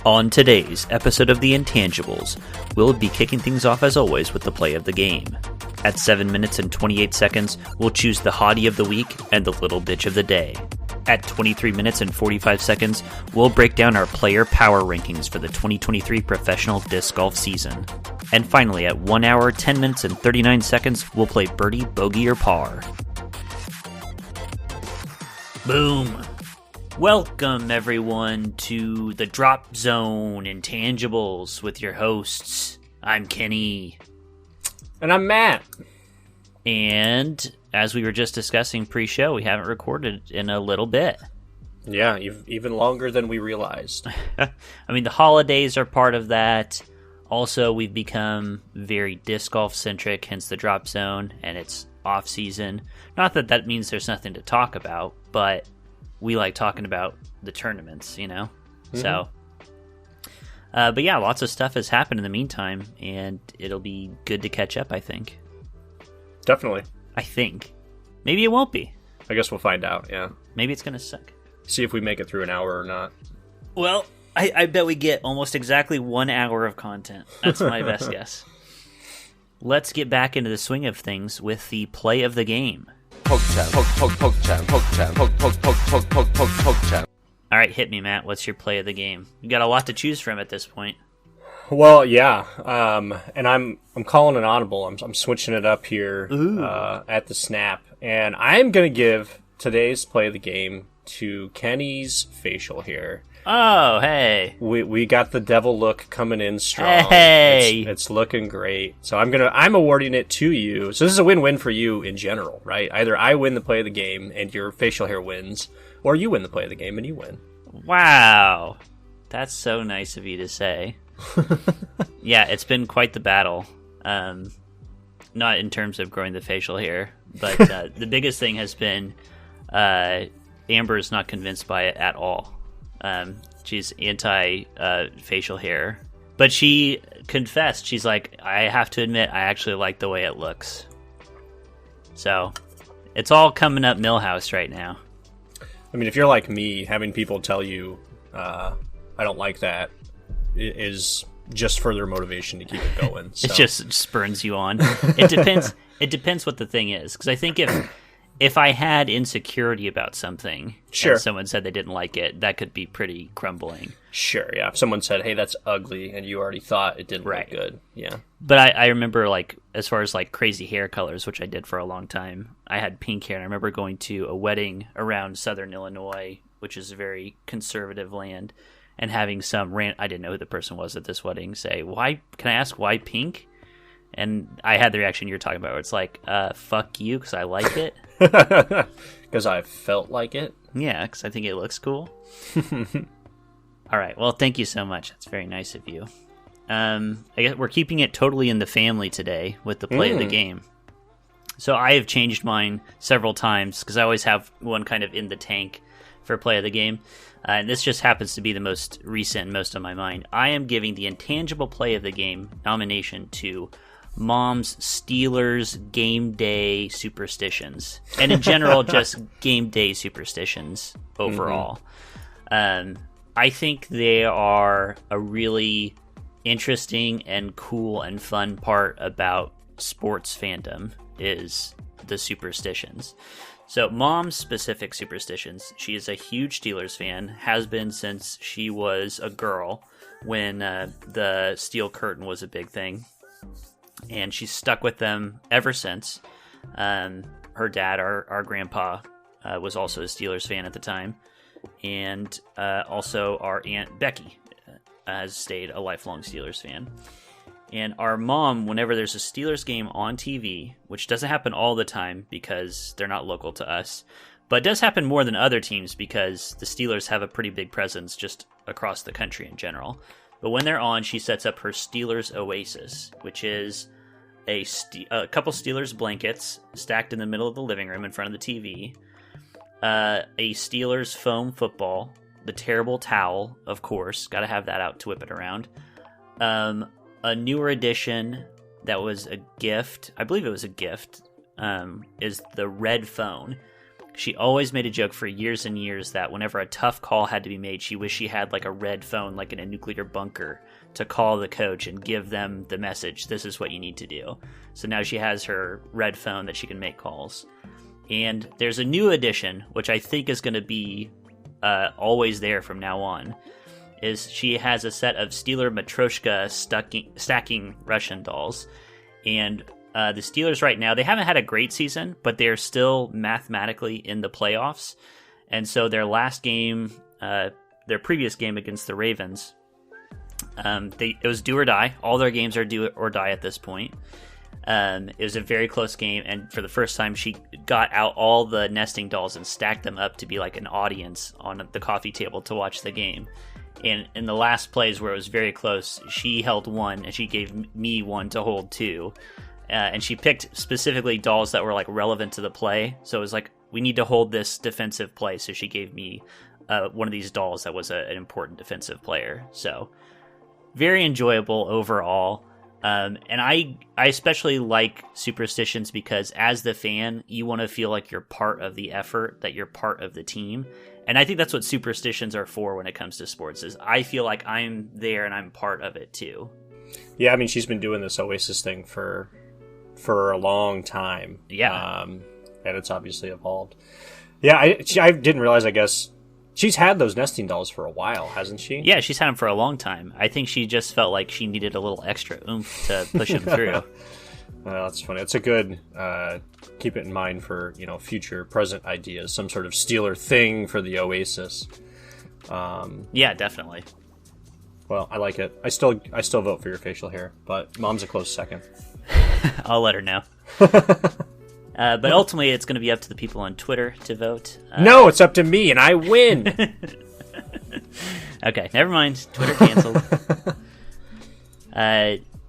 On today's episode of the Intangibles, we'll be kicking things off as always with the play of the game. At 7 minutes and 28 seconds, we'll choose the Hottie of the week and the little bitch of the day. At 23 minutes and 45 seconds, we'll break down our player power rankings for the 2023 professional disc golf season. And finally, at 1 hour, 10 minutes and 39 seconds, we'll play Birdie, Bogey, or Par. Boom! Welcome, everyone, to the Drop Zone Intangibles with your hosts. I'm Kenny. And I'm Matt. And as we were just discussing pre-show, we haven't recorded in a little bit. Yeah, even longer than we realized. I mean, the holidays are part of that. Also, we've become very disc golf centric, hence the Drop Zone, and it's off season. Not that that means there's nothing to talk about, but we like talking about the tournaments, you know? Mm-hmm. So, but yeah, lots of stuff has happened in the meantime, and it'll be good to catch up, I think. Definitely. I think. Maybe it won't be. I guess we'll find out, yeah. Maybe it's going to suck. See if we make it through an hour or not. Well, I bet we get almost exactly 1 hour of content. That's my best guess. Let's get back into the swing of things with the play of the game. Poke chat, poke chat, poke chat, poke chat. All right, hit me, Matt. What's your play of the game? You got a lot to choose from at this point. Well, yeah, and I'm calling an audible. I'm switching it up here at the snap, and I'm gonna give today's play of the game to Kenny's facial hair. Oh, hey. We got the devil look coming in strong. Hey. It's looking great. So I'm awarding it to you. So this is a win-win for you in general, right? Either I win the play of the game and your facial hair wins, or you win the play of the game and you win. Wow. That's so nice of you to say. Yeah, it's been quite the battle. Not in terms of growing the facial hair, but the biggest thing has been Amber is not convinced by it at all. She's anti facial hair, but she confessed. She's like, I have to admit, I actually like the way it looks. So it's all coming up Millhouse right now. I mean, if you're like me, having people tell you I don't like that is just further motivation to keep it going. So. It just spurns you on. It depends. It depends what the thing is, because I think if I had insecurity about something, sure, and someone said they didn't like it, that could be pretty crumbling. Sure, yeah. If someone said, hey, that's ugly, and you already thought it didn't look good, yeah. But I remember, like, as far as, like, crazy hair colors, which I did for a long time, I had pink hair, and I remember going to a wedding around southern Illinois, which is a very conservative land, and having some I didn't know who the person was at this wedding, say, why, can I ask why pink? And I had the reaction you're talking about, where it's like, fuck you, because I like it. Because I felt like it? Yeah, because I think it looks cool. All right, well, thank you so much. That's very nice of you. I guess we're keeping it totally in the family today with the play of the game. So I have changed mine several times, because I always have one kind of in the tank for play of the game. And this just happens to be the most recent and most on my mind. I am giving the intangible play of the game nomination to Mom's Steelers game day superstitions, and in general just game day superstitions overall. I think they are a really interesting and cool and fun part about sports fandom is the superstitions. So Mom's specific superstitions: she is a huge Steelers fan, has been since she was a girl when the steel curtain was a big thing. And she's stuck with them ever since. Her dad, our grandpa, was also a Steelers fan at the time. And also our Aunt Becky has stayed a lifelong Steelers fan. And our mom, whenever there's a Steelers game on TV, which doesn't happen all the time because they're not local to us, but it does happen more than other teams because the Steelers have a pretty big presence just across the country in general. But when they're on, she sets up her Steelers Oasis, which is a couple Steelers blankets stacked in the middle of the living room in front of the TV, a Steelers foam football, the terrible towel, of course, got to have that out to whip it around, a newer edition that was a gift, I believe it was a gift, is the red phone. she always made a joke for years and years that whenever a tough call had to be made, she wished she had like a red phone, like in a nuclear bunker, to call the coach and give them the message, this is what you need to do. So now she has her red phone that she can make calls. And there's a new addition, which I think is going to be always there from now on, is she has a set of Steeler Matryoshka stacking Russian dolls. And the Steelers right now, they haven't had a great season, but they're still mathematically in the playoffs. And so their last game, their previous game against the Ravens, it was do or die. All their games are do or die at this point. It was a very close game, and for the first time, she got out all the nesting dolls and stacked them up to be like an audience on the coffee table to watch the game. And in the last plays where it was very close, she held one, and she gave me one to hold two. And she picked specifically dolls that were like relevant to the play. So it was like, we need to hold this defensive play. So she gave me one of these dolls that was an important defensive player. So very enjoyable overall. And I especially like superstitions because as the fan, you want to feel like you're part of the effort, that you're part of the team. And I think that's what superstitions are for when it comes to sports, is I feel like I'm there and I'm part of it too. Yeah, I mean, she's been doing this Oasis thing for a long time. Yeah. And it's obviously evolved. Yeah, I didn't realize, I guess, she's had those nesting dolls for a while, hasn't she? Yeah, she's had them for a long time. I think she just felt like she needed a little extra oomph to push them through. Well, that's funny. It's a good, keep it in mind for, future present ideas, some sort of Steeler thing for the Oasis. Yeah, definitely. Well, I like it. I still vote for your facial hair, but Mom's a close second. I'll let her know. But ultimately, it's going to be up to the people on Twitter to vote. No, it's up to me, and I win. Okay, never mind. Twitter canceled.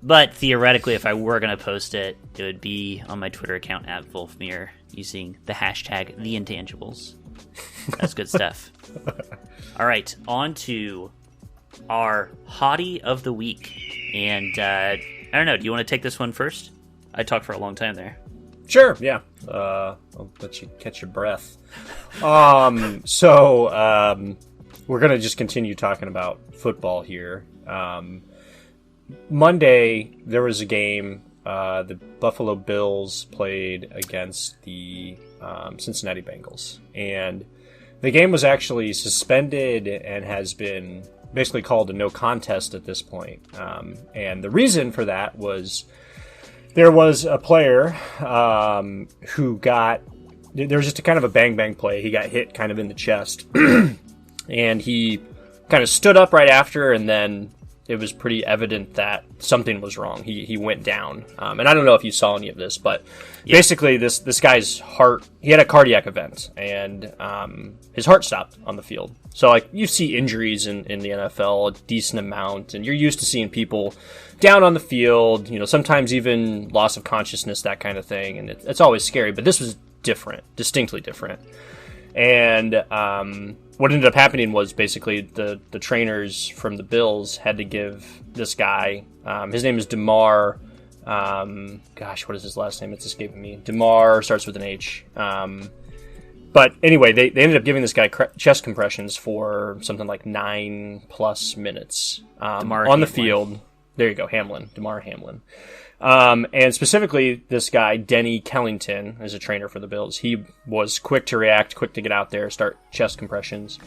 But theoretically, if I were going to post it, it would be on my Twitter account at Wolfmere using the hashtag #TheIntangibles. That's good stuff. All right, on to our Hottie of the Week. And I don't know, do you want to take this one first? I talked for a long time there. Sure, yeah. I'll let you catch your breath. So we're going to just continue talking about football here. Monday, there was a game. The Buffalo Bills played against the Cincinnati Bengals. And the game was actually suspended and has been basically called a no contest at this point. And the reason for that was there was a player who got... There was just a kind of a bang-bang play. He got hit kind of in the chest. And he kind of stood up right after, and then it was pretty evident that something was wrong. He went down. And I don't know if you saw any of this, but basically this guy's heart... He had a cardiac event, and his heart stopped on the field. So, like, you see injuries in the NFL a decent amount, and you're used to seeing people down on the field, sometimes even loss of consciousness, that kind of thing, and it's always scary. But this was different, distinctly different. And what ended up happening was basically the trainers from the Bills had to give this guy, his name is DeMar, what is his last name? It's escaping me. DeMar starts with an H. But anyway, they ended up giving this guy chest compressions for something like 9+ minutes on the field. There you go, DeMar Hamlin. And specifically, this guy, Denny Kellington, is a trainer for the Bills. He was quick to react, quick to get out there, start chest compressions.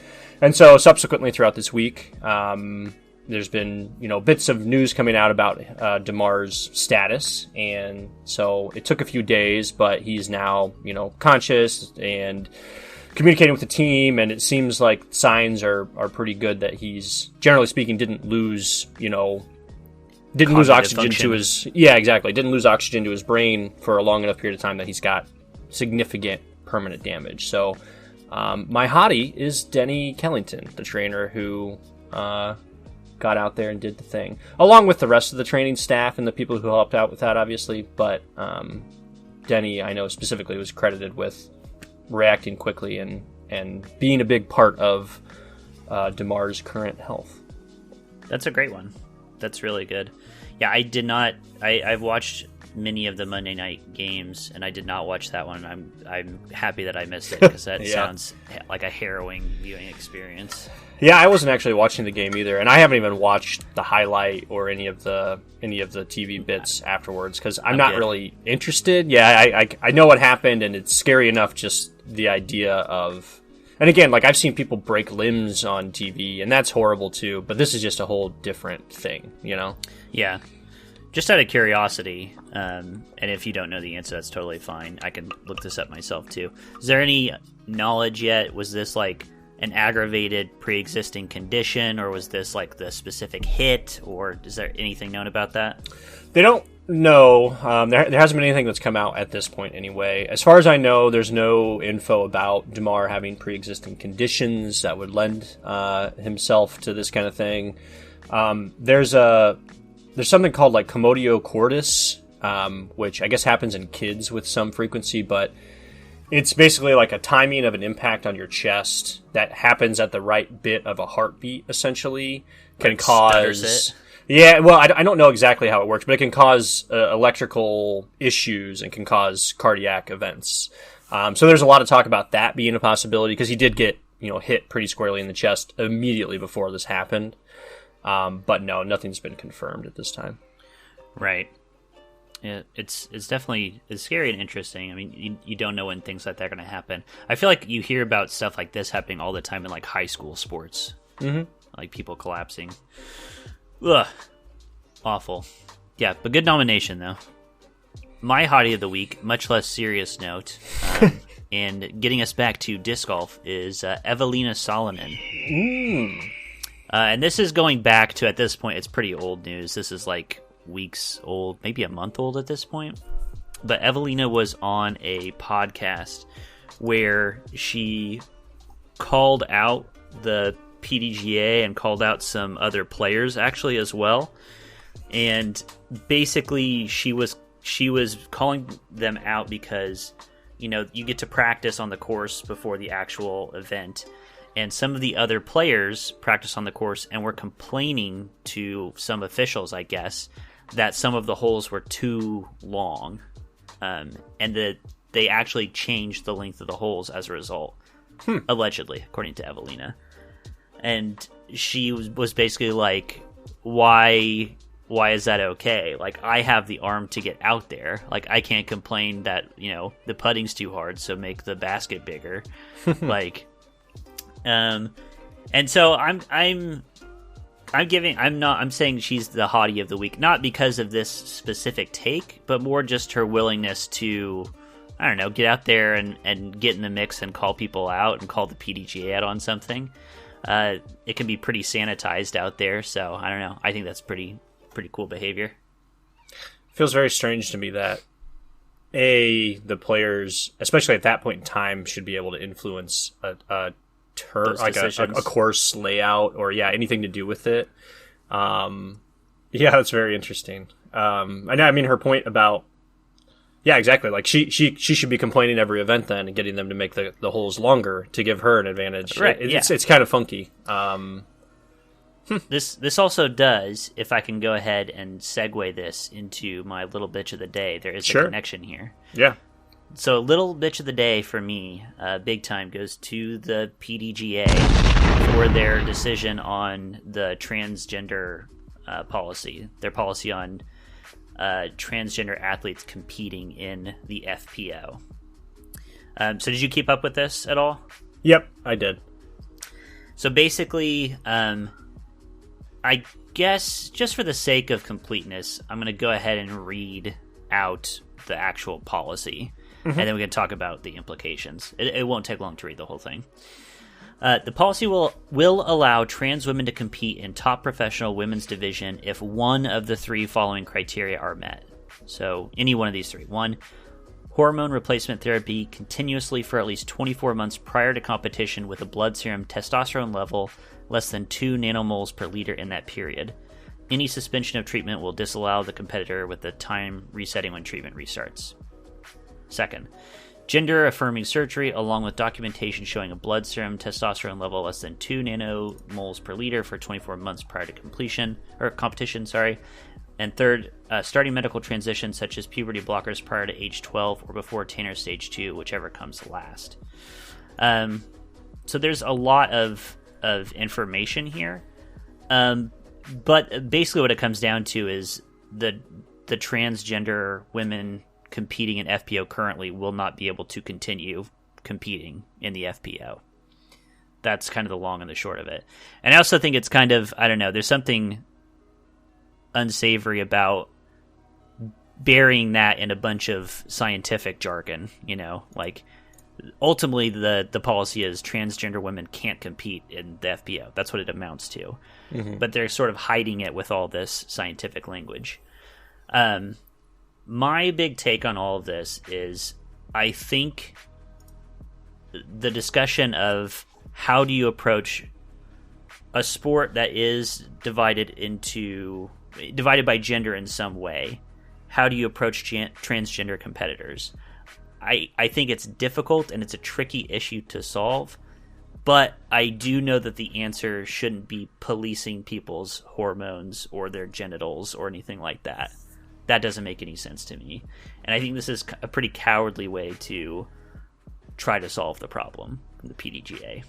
And so subsequently throughout this week, there's been, bits of news coming out about DeMar's status. And so it took a few days, but he's now, conscious and communicating with the team. And it seems like signs are pretty good that he's, generally speaking, didn't lose oxygen to his... Yeah, exactly. Didn't lose oxygen to his brain for a long enough period of time that he's got significant permanent damage. So my hottie is Denny Kellington, the trainer who got out there and did the thing, along with the rest of the training staff and the people who helped out with that, obviously. But Denny, I know specifically, was credited with reacting quickly and being a big part of DeMar's current health. That's a great one. That's really good. Yeah, I did not... I've watched many of the Monday night games, and I did not watch that one. I'm happy that I missed it because that sounds like a harrowing viewing experience. Yeah, I wasn't actually watching the game either, and I haven't even watched the highlight or any of the TV bits afterwards because I'm not really interested. Yeah, I know what happened, and it's scary enough just the idea of. And again, like I've seen people break limbs on TV, and that's horrible too. But this is just a whole different thing, you know? Yeah. Just out of curiosity, and if you don't know the answer, that's totally fine. I can look this up myself too. Is there any knowledge yet? Was this like an aggravated pre-existing condition, or was this like the specific hit, or is there anything known about that? They don't know. There hasn't been anything that's come out at this point anyway. As far as I know, there's no info about DeMar having pre-existing conditions that would lend himself to this kind of thing. There's something called like commotio cordis, which I guess happens in kids with some frequency, but it's basically like a timing of an impact on your chest that happens at the right bit of a heartbeat, essentially. Can cause... It. Yeah, well, I don't know exactly how it works, but it can cause electrical issues and can cause cardiac events. So there's a lot of talk about that being a possibility because he did get hit pretty squarely in the chest immediately before this happened. But no, nothing's been confirmed at this time. Right. Yeah, it's scary and interesting. I mean, you don't know when things like that are going to happen. I feel like you hear about stuff like this happening all the time in like high school sports, like people collapsing. Ugh, awful. Yeah, but good nomination though. My hottie of the week, much less serious note, and getting us back to disc golf is Evelina Solomon. And this is going back to, at this point, it's pretty old news. This is like weeks old, maybe a month old at this point. But Evelina was on a podcast where she called out the PDGA and called out some other players actually as well. And basically she was calling them out because, you get to practice on the course before the actual event. And some of the other players practice on the course and were complaining to some officials, I guess, that some of the holes were too long. And that they actually changed the length of the holes as a result. Allegedly, according to Evelina. And she was basically like, why is that okay? Like, I have the arm to get out there. Like, I can't complain that, the putting's too hard, so make the basket bigger. Like... and so I'm saying she's the hottie of the week, not because of this specific take, but more just her willingness to, I don't know, get out there and get in the mix and call people out and call the PDGA out on something. It can be pretty sanitized out there, so I don't know. I think that's pretty cool behavior. Feels very strange to me that the players, especially at that point in time, should be able to influence a course layout or anything to do with it. That's very interesting. I mean her point about exactly, like she should be complaining every event then and getting them to make the holes longer to give her an advantage. Right, it's kind of funky. This also does, if I can go ahead and segue this into my little bitch of the day, there is a connection here. Yeah. So, little bitch of the day for me, big time, goes to the PDGA for their decision on the transgender policy. Their policy on transgender athletes competing in the FPO. So, did you keep up with this at all? Yep, I did. So, basically, I guess, just for the sake of completeness, I'm going to go ahead and read out the actual policy. And then we can talk about the implications. It won't take long to read the whole thing. The policy will allow trans women to compete in top professional women's division if one of the three following criteria are met. So, any one of these three. 1, hormone replacement therapy continuously for at least 24 months prior to competition with a blood serum testosterone level less than 2 nanomoles per liter in that period. Any suspension of treatment will disallow the competitor with the time resetting when treatment restarts. 2nd, gender-affirming surgery along with documentation showing a blood serum testosterone level less than 2 nanomoles per liter for 24 months prior to competition, And third, starting medical transitions such as puberty blockers prior to age 12 or before Tanner stage 2, whichever comes last. So there's a lot of information here. But basically what it comes down to is the transgender women competing in FPO currently will not be able to continue competing in the FPO. That's kind of the long and the short of it. And I also think it's kind of, I don't know, there's something unsavory about burying that in a bunch of scientific jargon, you know, like ultimately the policy is transgender women can't compete in the FPO. That's what it amounts to. Mm-hmm. But they're sort of hiding it with all this scientific language. My big take on all of this is I think the discussion of how do you approach a sport that is divided by gender in some way. How do you approach transgender competitors? I think it's difficult and it's a tricky issue to solve, but I do know that the answer shouldn't be policing people's hormones or their genitals or anything like that. That doesn't make any sense to me. And I think this is a pretty cowardly way to try to solve the problem from the PDGA.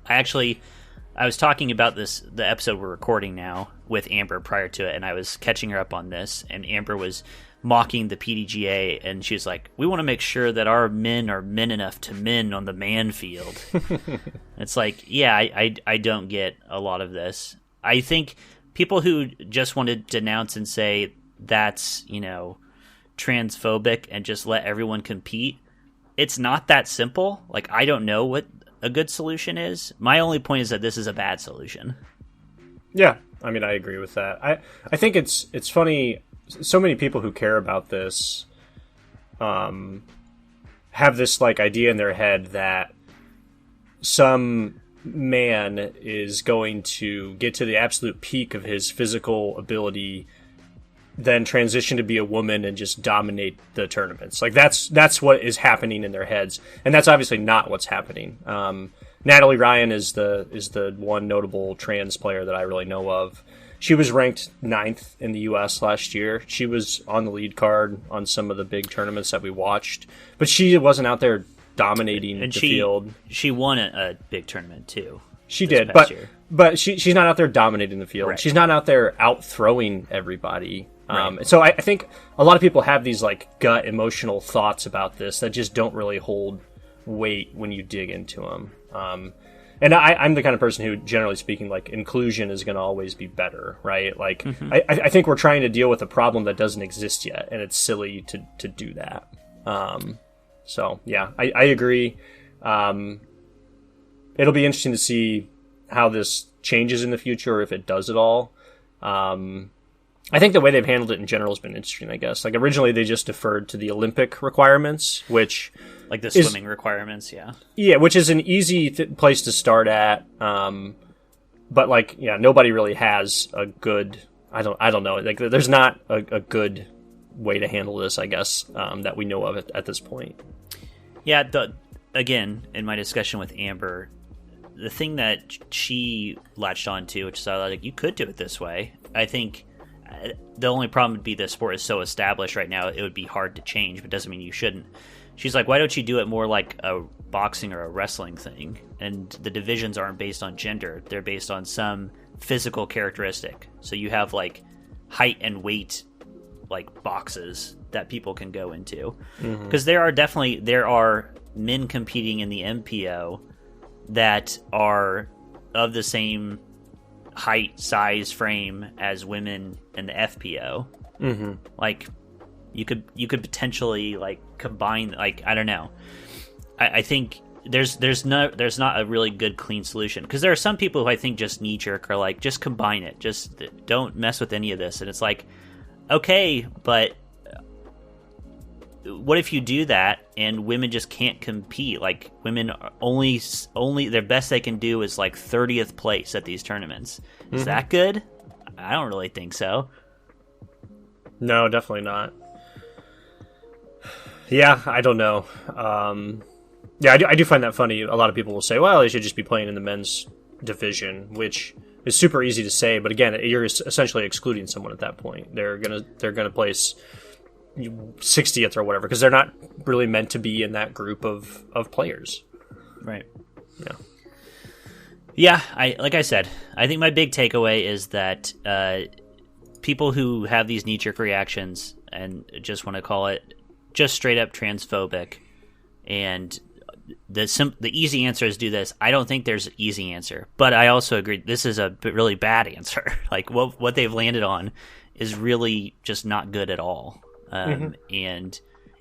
I was talking about the episode we're recording now with Amber prior to it, and I was catching her up on this, and Amber was mocking the PDGA, and she was like, we want to make sure that our men are men enough to men on the man field. It's like, yeah, I don't get a lot of this. I think people who just want to denounce and say that's, you know, transphobic and just let everyone compete, it's not that simple. Like, I don't know what a good solution is. My only point is that this is a bad solution. Yeah, I mean, I agree with that. I think it's funny. So many people who care about this have this like idea in their head that some man is going to get to the absolute peak of his physical ability, then transition to be a woman and just dominate the tournaments. Like that's what is happening in their heads, and that's obviously not what's happening. Natalie Ryan is the one notable trans player that I really know of. She was ranked 9th in the U.S. last year. She was on the lead card on some of the big tournaments that we watched, but she wasn't out there dominating the field. She won a big tournament too. She did, but she's not out there dominating the field. Right. She's not out there out throwing everybody. Right. So I think a lot of people have these like gut emotional thoughts about this that just don't really hold weight when you dig into them. And I'm the kind of person who, generally speaking, like inclusion is going to always be better, right? Like I think we're trying to deal with a problem that doesn't exist yet, and it's silly to do that. So yeah, I agree. It'll be interesting to see how this changes in the future, or if it does at all. I think the way they've handled it in general has been interesting, I guess. Like, originally they just deferred to the Olympic requirements, which... Like the swimming requirements, yeah. Yeah, which is an easy place to start at. But, like, yeah, nobody really has a good... I don't know. Like, there's not a good way to handle this, I guess, that we know of at this point. Yeah, again, in my discussion with Amber, the thing that she latched onto, which is like, you could do it this way. I think... The only problem would be the sport is so established right now, it would be hard to change, but doesn't mean you shouldn't. She's like, why don't you do it more like a boxing or a wrestling thing? And the divisions aren't based on gender. They're based on some physical characteristic. So you have like height and weight like boxes that people can go into. Because there are men competing in the MPO that are of the same height, size, frame as women in the FPO. Like you could potentially like combine, like, I don't know. I think there's not a really good clean solution, because there are some people who I think just knee jerk are like, just combine it, just don't mess with any of this. And it's like, okay, but what if you do that and women just can't compete? Like, women are only their best they can do is like 30th place at these tournaments. Is that good? I don't really think so. No, definitely not. Yeah, I don't know. Yeah, I do find that funny. A lot of people will say, well, they should just be playing in the men's division, which is super easy to say. But again, you're essentially excluding someone at that point. They're gonna place 60th or whatever because they're not really meant to be in that group of players. Right. Yeah. Yeah, like I said, I think my big takeaway is that people who have these knee-jerk reactions and just want to call it just straight up transphobic, and the easy answer is do this. I don't think there's an easy answer, but I also agree this is a really bad answer. Like what they've landed on is really just not good at all, and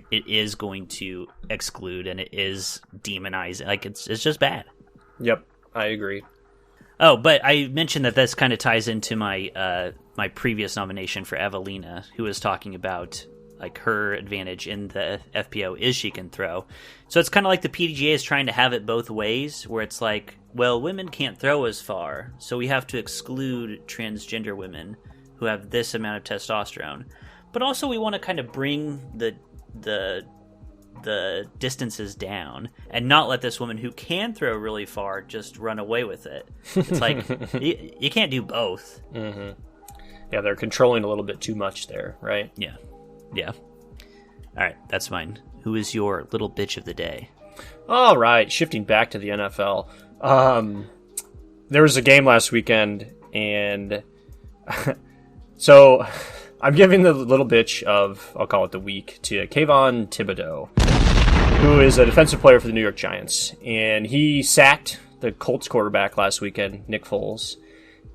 it is going to exclude and it is demonizing. Like it's just bad. Yep. I agree. Oh, but I mentioned that this kind of ties into my my previous nomination for Evelina, who was talking about like her advantage in the FPO is she can throw. So it's kind of like the PDGA is trying to have it both ways, where it's like, well, women can't throw as far, so we have to exclude transgender women who have this amount of testosterone. But also we want to kind of bring the distances down and not let this woman who can throw really far just run away with it. It's like you can't do both. Mm-hmm. Yeah, they're controlling a little bit too much there, right? Yeah. All right, that's mine. Who is your little bitch of the day? All right, shifting back to the NFL. There was a game last weekend, and so I'm giving the little bitch of, I'll call it the week, to Kayvon Thibodeau, who is a defensive player for the New York Giants. And he sacked the Colts quarterback last weekend, Nick Foles,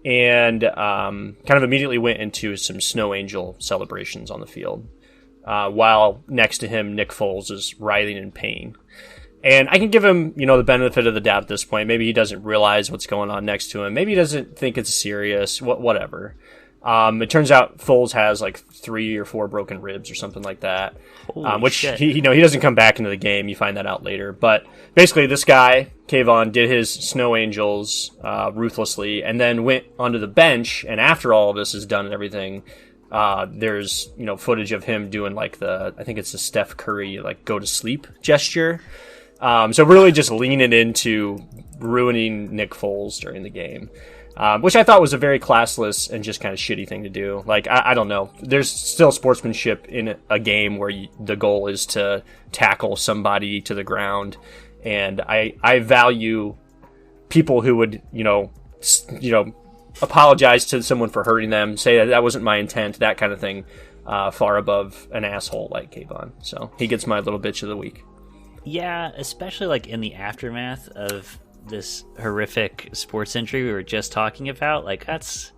and kind of immediately went into some snow angel celebrations on the field, while next to him, Nick Foles is writhing in pain. And I can give him, the benefit of the doubt at this point. Maybe he doesn't realize what's going on next to him. Maybe he doesn't think it's serious, whatever. It turns out Foles has like 3 or 4 broken ribs or something like that, which shit. he doesn't come back into the game. You find that out later. But basically, this guy Kayvon did his snow angels ruthlessly, and then went onto the bench. And after all of this is done and everything, there's footage of him doing like I think it's the Steph Curry like go to sleep gesture. So really just leaning into ruining Nick Foles during the game. Which I thought was a very classless and just kind of shitty thing to do. Like, I don't know. There's still sportsmanship in a game where the goal is to tackle somebody to the ground. And I value people who would, apologize to someone for hurting them, say that wasn't my intent, that kind of thing, far above an asshole like Kayvon. So he gets my little bitch of the week. Yeah, especially like in the aftermath of this horrific sports injury we were just talking about. Like, that's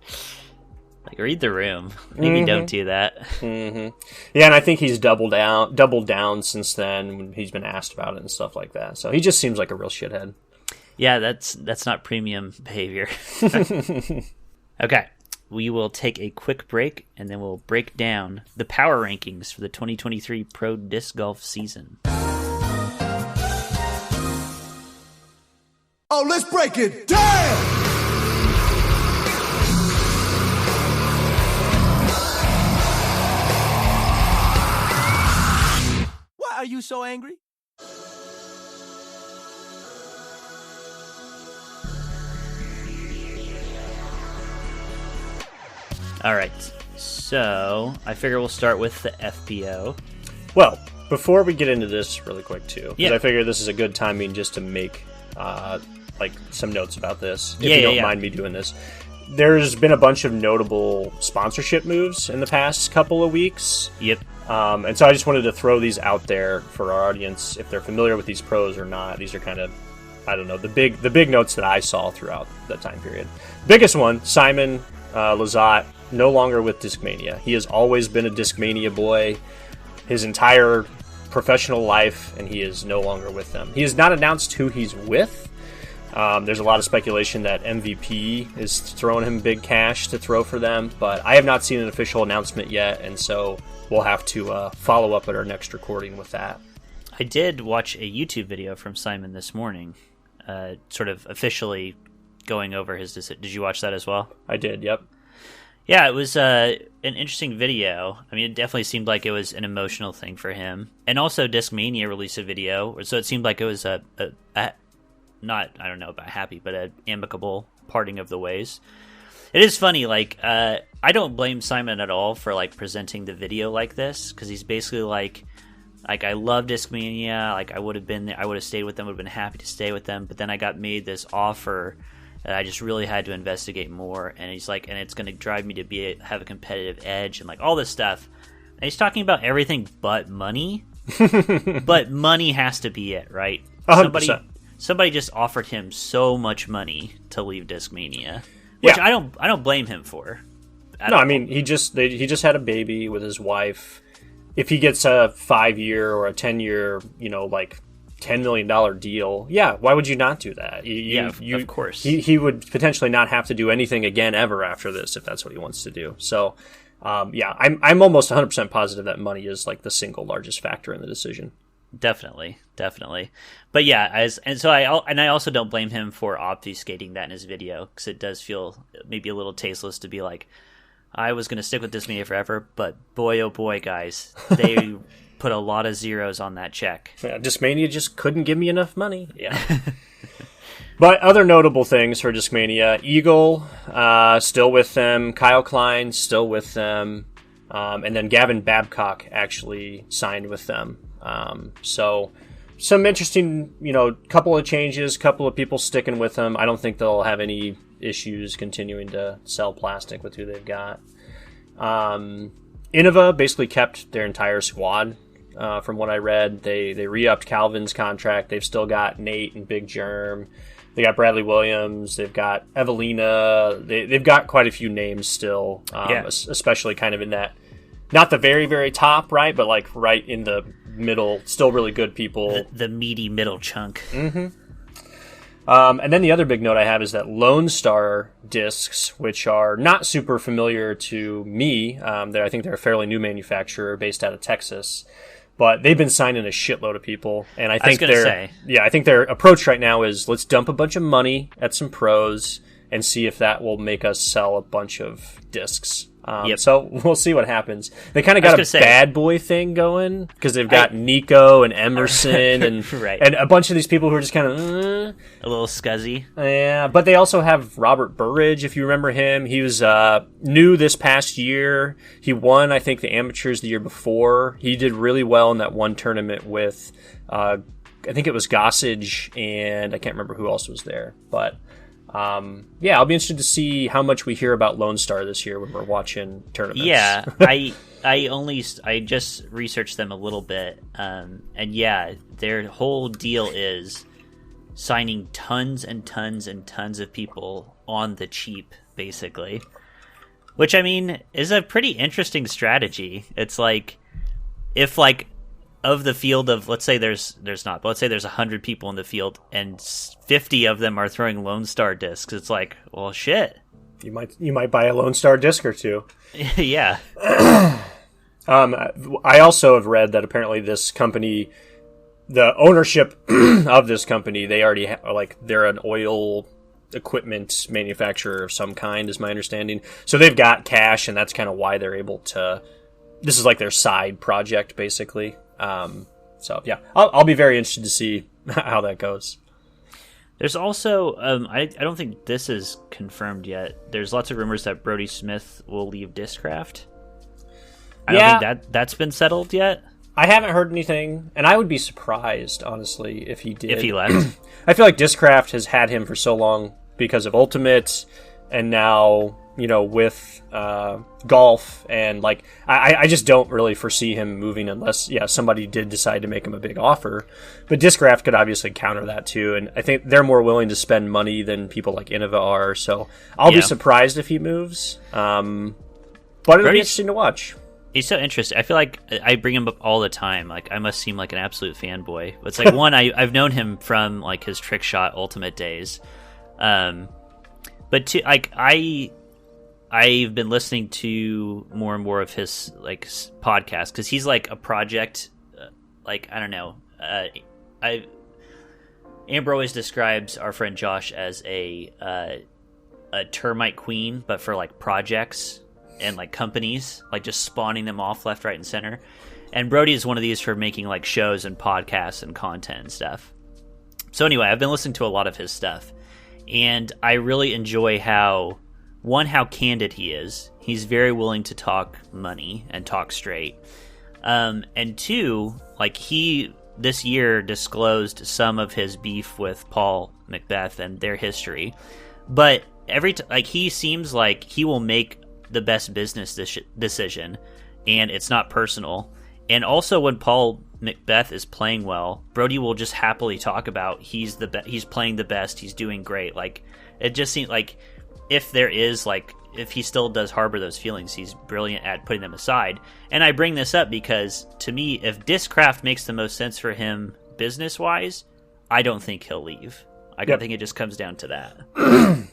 like, read the room. Maybe don't do that. Mm-hmm. Yeah, and I think he's doubled down since then when he's been asked about it and stuff like that. So he just seems like a real shithead. Yeah, that's not premium behavior. Okay, we will take a quick break and then we'll break down the power rankings for the 2023 Pro Disc Golf season. Oh, let's break it down! Why are you so angry? All right, so I figure we'll start with the FPO. Well, before we get into this really quick, too, because Yeah. I figure this is a good timing just to make some notes about this, if you don't mind me doing this. There's been a bunch of notable sponsorship moves in the past couple of weeks. Yep. And so I just wanted to throw these out there for our audience, if they're familiar with these pros or not. These are kind of, I don't know, the big notes that I saw throughout that time period. Biggest one, Simon Lizotte, no longer with Discmania. He has always been a Discmania boy his entire professional life, and he is no longer with them. He has not announced who he's with. There's a lot of speculation that MVP is throwing him big cash to throw for them, but I have not seen an official announcement yet, and so we'll have to follow up at our next recording with that. I did watch a YouTube video from Simon this morning, sort of officially going over his decision. Did you watch that as well? I did, yep. Yeah, it was an interesting video. I mean, it definitely seemed like it was an emotional thing for him. And also, Discmania released a video, so it seemed like it was a not, I don't know about happy, but an amicable parting of the ways. It is funny, like, I don't blame Simon at all for, like, presenting the video like this, because he's basically like, I love Discmania, like, I would have been there, I would have stayed with them, would have been happy to stay with them, but then I got made this offer that I just really had to investigate more, and he's like, and it's going to drive me to have a competitive edge, and, like, all this stuff. And he's talking about everything but money, but money has to be it, right? 100%. Somebody just offered him so much money to leave Discmania, which I don't blame him for. No, I mean, he just had a baby with his wife. If he gets a 5-year or a 10-year, like $10 million deal, why would you not do that? Of course. He would potentially not have to do anything again ever after this if that's what he wants to do. So, I'm almost 100% positive that money is like the single largest factor in the decision. Definitely. But yeah, I also don't blame him for obfuscating that in his video, because it does feel maybe a little tasteless to be like, I was going to stick with Discmania forever, but boy, oh boy, guys, they put a lot of zeros on that check. Yeah, Discmania just couldn't give me enough money. Yeah. But other notable things for Discmania: Eagle, still with them. Kyle Klein, still with them. And then Gavin Babcock actually signed with them. So some interesting, couple of changes, couple of people sticking with them. I don't think they'll have any issues continuing to sell plastic with who they've got. Innova basically kept their entire squad. From what I read, they re-upped Calvin's contract. They've still got Nate and Big Germ. They got Bradley Williams. They've got Evelina. They've got quite a few names still, especially kind of in that, not the very, very top, right? But like right in the middle, still really good people. The meaty middle chunk. Mm-hmm. And then the other big note I have is that Lone Star discs, which are not super familiar to me. I think they're a fairly new manufacturer based out of Texas. But they've been signing a shitload of people, and I think I think their approach right now is, let's dump a bunch of money at some pros and see if that will make us sell a bunch of discs. So we'll see what happens. They kind of got a bad boy thing going, because they've got Nico and Emerson and right. and a bunch of these people who are just kind of a little scuzzy. Yeah, but they also have Robert Burridge, if you remember him. He was new this past year. He won, I think, the amateurs the year before. He did really well in that one tournament with, I think it was Gossage, and I can't remember who else was there, but. I'll be interested to see how much we hear about Lone Star this year when we're watching tournaments. Yeah, I just researched them a little bit, and their whole deal is signing tons and tons and tons of people on the cheap, basically. Which, I mean, is a pretty interesting strategy. It's like, if like, of the field of, let's say there's not, but let's say there's 100 people in the field and 50 of them are throwing Lone Star discs. It's like, well, shit. You might buy a Lone Star disc or two. Yeah. I also have read that apparently this company, the ownership of this company, they already they're an oil equipment manufacturer of some kind, is my understanding. So they've got cash, and that's kind of why they're able to. This is like their side project, basically. I'll be very interested to see how that goes. There's also, I don't think this is confirmed yet. There's lots of rumors that Brody Smith will leave Discraft. I don't think that's been settled yet. I haven't heard anything, and I would be surprised, honestly, if he did. If he left. I feel like Discraft has had him for so long because of Ultimate, and now, with golf, and I just don't really foresee him moving unless somebody did decide to make him a big offer. But Discraft could obviously counter that too, and I think they're more willing to spend money than people like Innova are, so I'll be surprised if he moves. But it'll be interesting to watch. He's so interesting. I feel like I bring him up all the time. Like, I must seem like an absolute fanboy. It's like, one, I've known him from like his trick shot Ultimate days, but two, like I've been listening to more and more of his like podcast, because he's like a project. I don't know. Amber always describes our friend Josh as a termite queen, but for like projects and like companies, like just spawning them off left, right, and center. And Brody is one of these for making like shows and podcasts and content and stuff. So anyway, I've been listening to a lot of his stuff, and I really enjoy how candid he is. He's very willing to talk money and talk straight. And two, like he this year disclosed some of his beef with Paul Macbeth and their history, but he seems like he will make the best business decision, and it's not personal. And also, when Paul Macbeth is playing well, Brody will just happily talk about he's playing the best, he's doing great. Like it just seems like if he still does harbor those feelings, he's brilliant at putting them aside. And I bring this up because, to me, if Discraft makes the most sense for him business-wise, I don't think he'll leave. I think it just comes down to that.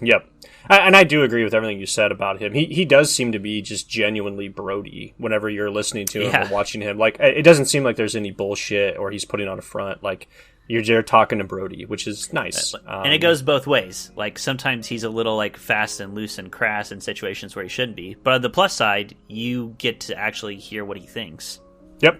Yep. And I do agree with everything you said about him. He does seem to be just genuinely Brody whenever you're listening to him and watching him. Like, it doesn't seem like there's any bullshit or he's putting on a front. Like, you're there talking to Brody, which is nice. And it goes both ways. Like, sometimes he's a little, like, fast and loose and crass in situations where he shouldn't be. But on the plus side, you get to actually hear what he thinks. Yep.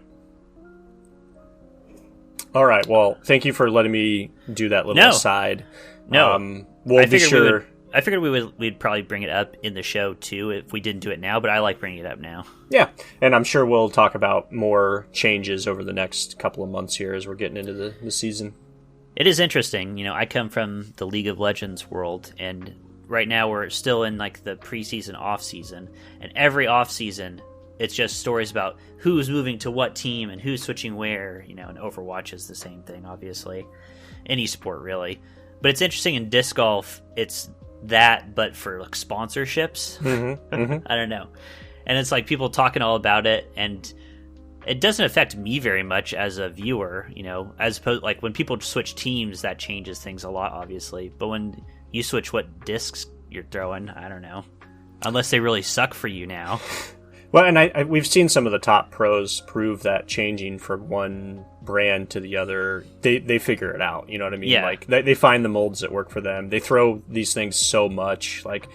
All right. Well, thank you for letting me do that little aside. No. We'll be sure. I figured we'd probably bring it up in the show, too, if we didn't do it now, but I like bringing it up now. Yeah, and I'm sure we'll talk about more changes over the next couple of months here as we're getting into the season. It is interesting. You know, I come from the League of Legends world, and right now we're still in, like, the preseason, off-season, and every off-season, it's just stories about who's moving to what team and who's switching where, you know, and Overwatch is the same thing, obviously. Any sport, really. But it's interesting in disc golf, it's that, but for like sponsorships. I don't know. And it's like people talking all about it, and it doesn't affect me very much as a viewer, you know, as opposed, like when people switch teams, that changes things a lot, obviously. But when you switch what discs you're throwing, I don't know. Unless they really suck for you now. Well, and we've seen some of the top pros prove that changing from one brand to the other, they figure it out. You know what I mean? Yeah. Like they find the molds that work for them. They throw these things so much. Like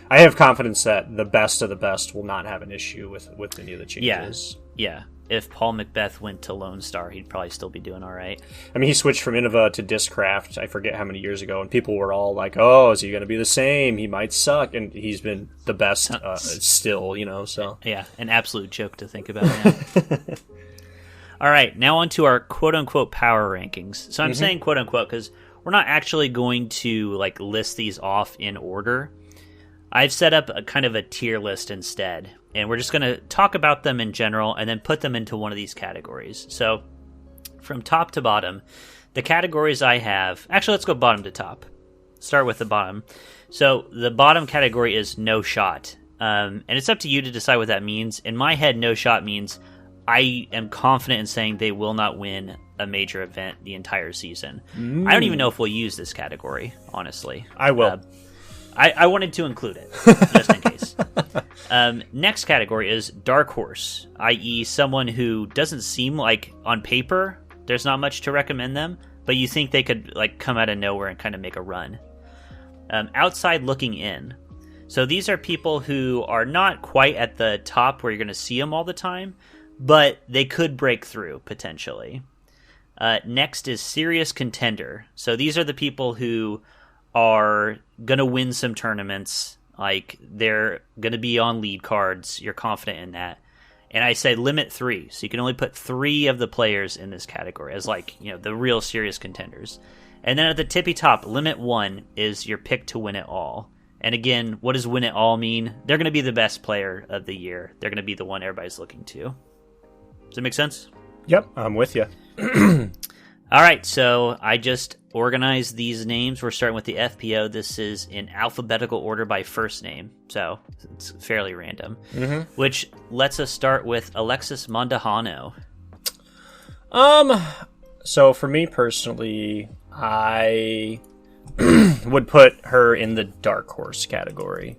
I have confidence that the best of the best will not have an issue with any of the changes. Yeah. If Paul Macbeth went to Lone Star, he'd probably still be doing all right. I mean, he switched from Innova to Discraft, I forget how many years ago, and people were all like, oh, is he going to be the same? He might suck. And he's been the best still, you know, so. Yeah, an absolute joke to think about now. All right, now on to our quote-unquote power rankings. So I'm saying quote-unquote because we're not actually going to like list these off in order. I've set up a kind of a tier list instead, and we're just going to talk about them in general and then put them into one of these categories. So from top to bottom, the categories I have... Actually, let's go bottom to top. Start with the bottom. So the bottom category is no shot. And it's up to you to decide what that means. In my head, no shot means I am confident in saying they will not win a major event the entire season. I don't even know if we'll use this category, honestly. I will. I wanted to include it, just in case. Next category is dark horse, i.e. someone who doesn't seem like, on paper, there's not much to recommend them, but you think they could like come out of nowhere and kind of make a run. Outside looking in. So these are people who are not quite at the top where you're going to see them all the time, but they could break through, potentially. Next is serious contender. So these are the people who are going to win some tournaments, like they're going to be on lead cards, you're confident in that. And I say limit 3, so you can only put 3 of the players in this category as like, you know, the real serious contenders. And then at the tippy top, limit 1 is your pick to win it all. And again, what does win it all mean? They're going to be the best player of the year. They're going to be the one everybody's looking to. Does that make sense? Yep, I'm with you. All right, so I just organized these names. We're starting with the FPO. This is in alphabetical order by first name, so it's fairly random, which lets us start with Alexis Mondahano. So for me personally, I would put her in the dark horse category.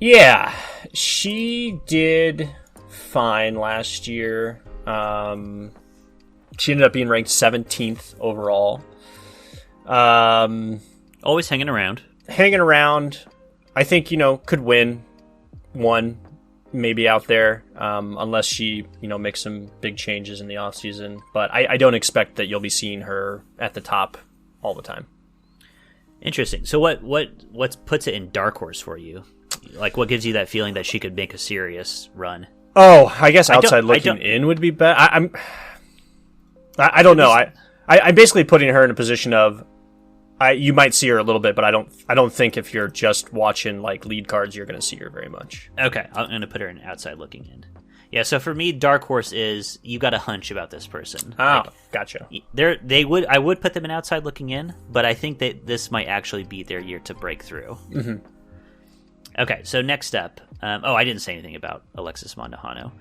Yeah, she did fine last year. She ended up being ranked 17th overall. Always hanging around. I think, you know, could win one, maybe out there, unless she, makes some big changes in the offseason. But I don't expect that you'll be seeing her at the top all the time. Interesting. So what puts it in dark horse for you? Like, what gives you that feeling that she could make a serious run? Oh, I guess outside looking in would be better. I don't know. I'm basically putting her in a position of, you might see her a little bit, but I don't think if you're just watching like lead cards, you're going to see her very much. Okay, I'm going to put her in outside looking in. Yeah, so for me, dark horse is you got a hunch about this person. Oh, gotcha. I would put them in outside looking in, but I think that this might actually be their year to break through. Mm-hmm. Okay, so next up. I didn't say anything about Alexis Mondahano.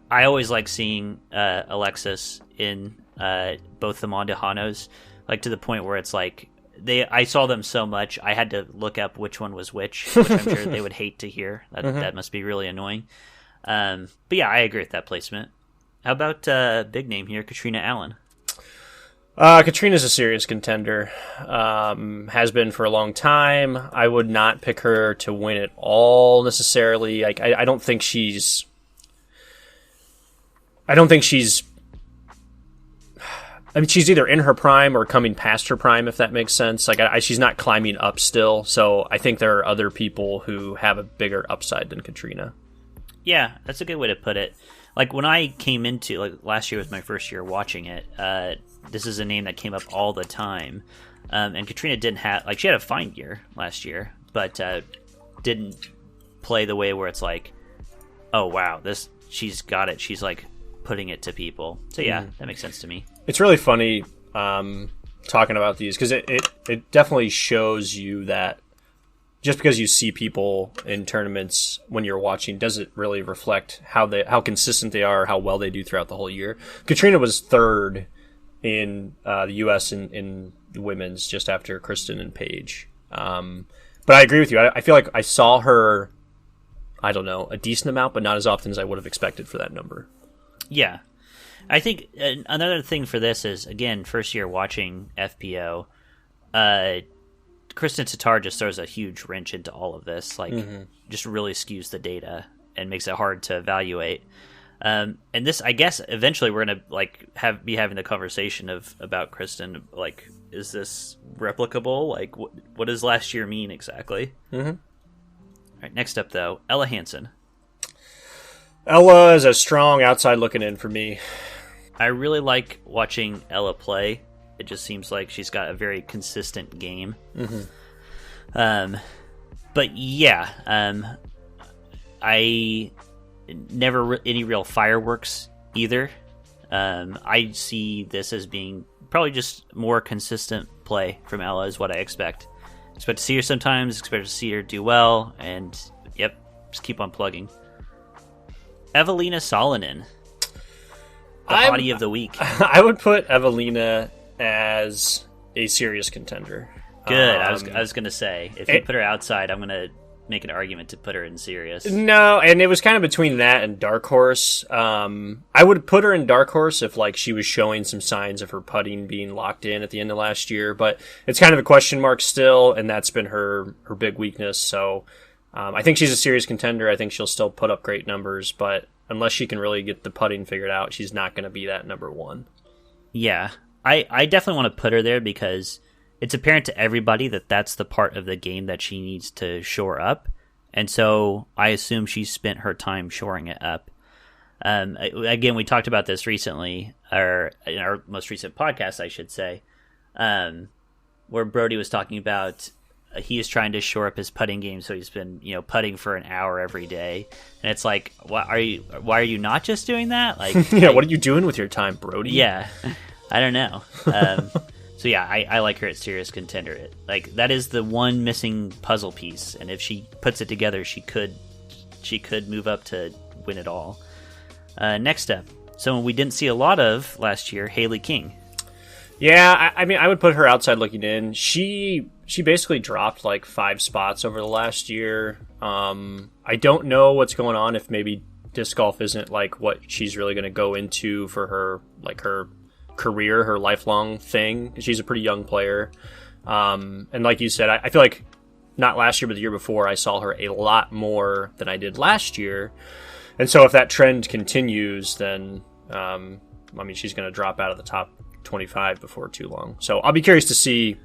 I always like seeing Alexis in both the Mondahanos, like to the point where it's like I saw them so much I had to look up which one was which I'm sure they would hate to hear. That must be really annoying. But yeah, I agree with that placement. How about big name here, Katrina Allen? Katrina's a serious contender. Has been for a long time. I would not pick her to win it all necessarily. I don't think she's. I mean, she's either in her prime or coming past her prime, if that makes sense. She's not climbing up still. So I think there are other people who have a bigger upside than Katrina. Yeah, that's a good way to put it. Like when I came into, like last year was my first year watching it. This is a name that came up all the time. And Katrina didn't have, she had a fine year last year, but didn't play the way where it's like, oh wow, she's got it. She's like putting it to people. So yeah, that makes sense to me. It's really funny talking about these because it definitely shows you that just because you see people in tournaments when you're watching doesn't really reflect how consistent they are, how well they do throughout the whole year. Katrina was third in the U.S. in women's just after Kristen and Paige. But I agree with you. I feel like I saw her, I don't know, a decent amount, but not as often as I would have expected for that number. Yeah. I think another thing for this is, again, first year watching FPO, Kristen Tatar just throws a huge wrench into all of this, just really skews the data and makes it hard to evaluate. And this, I guess, eventually we're gonna be having the conversation about Kristen. Like, is this replicable? Like, what does last year mean exactly? Mm-hmm. All right, next up though, Ella Hansen. Ella is a strong outside looking in for me. I really like watching Ella play. It just seems like she's got a very consistent game. Mm-hmm. But yeah, I never any real fireworks either. I see this as being probably just more consistent play from Ella is what I expect. Expect to see her sometimes, expect to see her do well, and yep, just keep on plugging. Evelina Salonen, the hottie of the week. I would put Evelina as a serious contender. Good. I was going to say, if you put her outside, I'm going to make an argument to put her in serious. No, and it was kind of between that and dark horse. I would put her in dark horse if she was showing some signs of her putting being locked in at the end of last year, but it's kind of a question mark still, and that's been her big weakness. So I think she's a serious contender. I think she'll still put up great numbers, but unless she can really get the putting figured out, she's not going to be that number one. Yeah, I definitely want to put her there because it's apparent to everybody that that's the part of the game that she needs to shore up. And so I assume she spent her time shoring it up. Again, we talked about this recently, or in our most recent podcast, I should say, where Birdie was talking about he is trying to shore up his putting game, so he's been putting for an hour every day, and it's like, why are you not just doing that? What are you doing with your time, Brody? Yeah, I don't know. So yeah, I like her at serious contender. That is the one missing puzzle piece, and if she puts it together, she could move up to win it all. Next up, someone we didn't see a lot of last year, Haley King. Yeah, I mean, I would put her outside looking in. She basically dropped 5 spots over the last year. I don't know what's going on, if maybe disc golf isn't what she's really going to go into for her her career, her lifelong thing. She's a pretty young player. And like you said, I feel not last year, but the year before, I saw her a lot more than I did last year. And so if that trend continues, then she's going to drop out of the top 25 before too long. So I'll be curious to see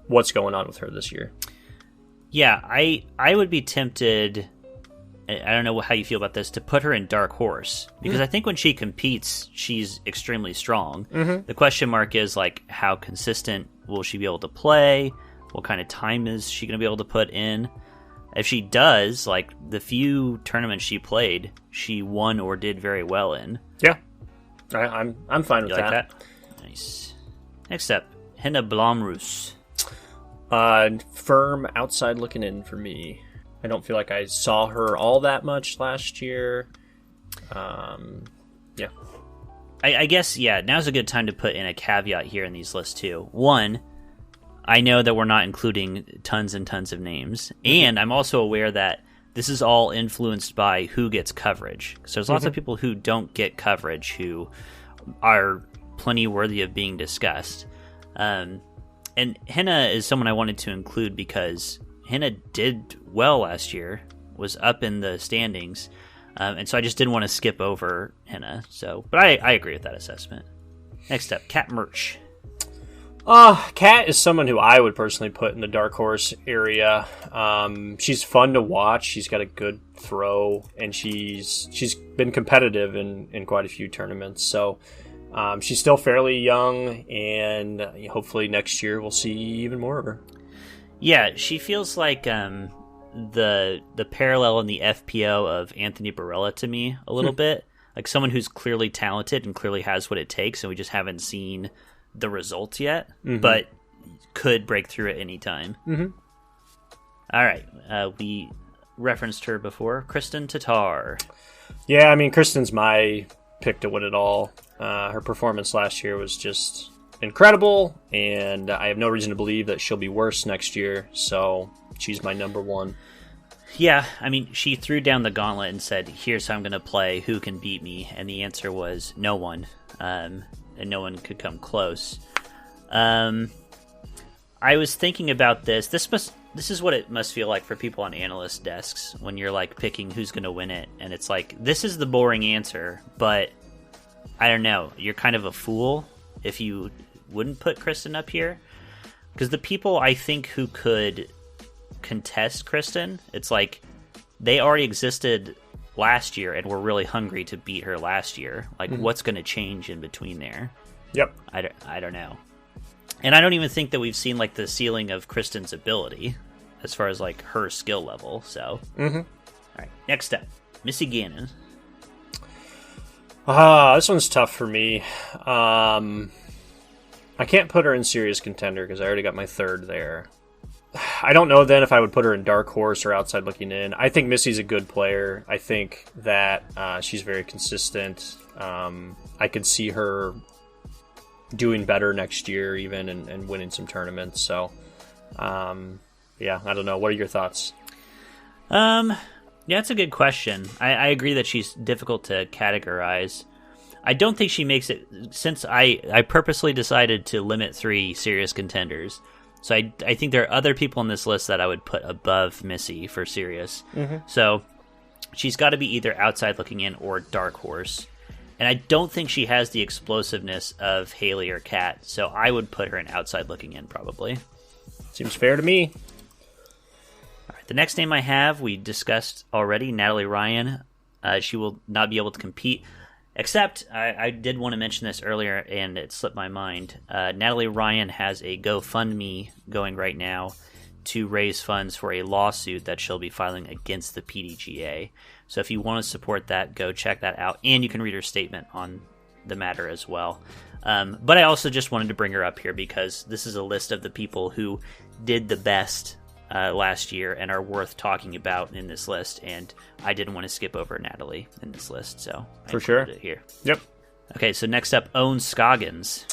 what's going on with her this year. Yeah, I would be tempted. I don't know how you feel about this, to put her in Dark Horse, because I think when she competes, she's extremely strong. The question mark is, like, how consistent will she be able to play? What kind of time is she going to be able to put in? If she does, like, the few tournaments she played, she won or did very well in. Yeah, I'm fine with you like that. Nice. Next up, Henna Blomroos. Firm outside looking in for me. I don't feel like I saw her all that much last year. Yeah. I guess, yeah, now's a good time to put in a caveat here in these lists, too. One, I know that we're not including tons and tons of names, and I'm also aware that this is all influenced by who gets coverage. So there's lots of people who don't get coverage who are plenty worthy of being discussed. And Henna is someone I wanted to include because Henna did well last year, was up in the standings, and so I just didn't want to skip over Henna. So, but I agree with that assessment. Next up, Kat Merch. Kat is someone who I would personally put in the dark horse area. She's fun to watch. She's got a good throw, and she's been competitive in quite a few tournaments. So she's still fairly young, and hopefully next year we'll see even more of her. Yeah, she feels like the parallel in the FPO of Anthony Barella to me a little bit. Like someone who's clearly talented and clearly has what it takes, and we just haven't seen the results yet, but could break through at any time. All right, we referenced her before, Kristen Tatar. Yeah, I mean, Kristen's my pick to win it all. Her performance last year was just incredible, and I have no reason to believe that she'll be worse next year, so she's my number one. Yeah, I mean, she threw down the gauntlet and said, here's how I'm going to play, who can beat me, and the answer was no one, and no one could come close. I was thinking about this. This is what it must feel like for people on analyst desks when you're, like, picking who's going to win it, and it's like, this is the boring answer, but I don't know, you're kind of a fool if you wouldn't put Kristen up here, because the people I think who could contest Kristen, it's like they already existed last year and were really hungry to beat her last year. Like, what's going to change in between there? Yep. I don't know. And I don't even think that we've seen, like, the ceiling of Kristen's ability as far as, like, her skill level. So, all right, next up, Missy Gannon. This one's tough for me. I can't put her in serious contender because I already got my third there. I don't know then if I would put her in dark horse or outside looking in. I think Missy's a good player. I think that she's very consistent. I could see her doing better next year even and winning some tournaments. So, yeah, I don't know. What are your thoughts? Yeah, that's a good question. I agree that she's difficult to categorize. I don't think she makes it, since I purposely decided to limit 3 serious contenders. So I think there are other people on this list that I would put above Missy for serious. So she's got to be either outside looking in or dark horse. And I don't think she has the explosiveness of Haley or Kat, so I would put her in outside looking in probably. Seems fair to me. All right, the next name I have, we discussed already, Natalie Ryan. She will not be able to compete. Except, I did want to mention this earlier, and it slipped my mind. Natalie Ryan has a GoFundMe going right now to raise funds for a lawsuit that she'll be filing against the PDGA. So if you want to support that, go check that out. And you can read her statement on the matter as well. But I also just wanted to bring her up here because this is a list of the people who did the best last year and are worth talking about in this list, and I didn't want to skip over Natalie in this list, so I included it here. Yep. Okay, so next up, Owen Scoggins.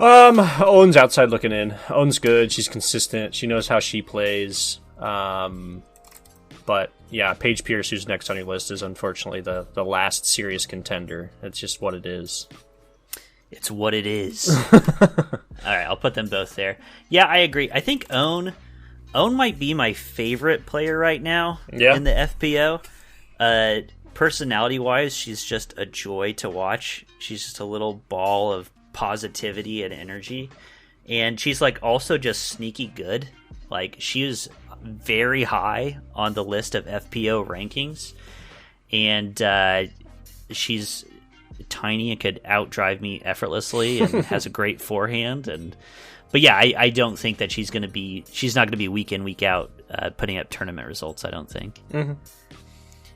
Owen's outside looking in. Owen's good. She's consistent. She knows how she plays. But yeah, Paige Pierce, who's next on your list, is unfortunately the last serious contender. It's just what it is. It's what it is. All right, I'll put them both there. Yeah, I agree. I think Owen might be my favorite player right now in the FPO. personality-wise, she's just a joy to watch. She's just a little ball of positivity and energy. And she's, like, also just sneaky good. Like, she is very high on the list of FPO rankings. And she's tiny and could outdrive me effortlessly and has a great forehand. But yeah, I don't think that she's not going to be week in, week out putting up tournament results, I don't think. Mm-hmm.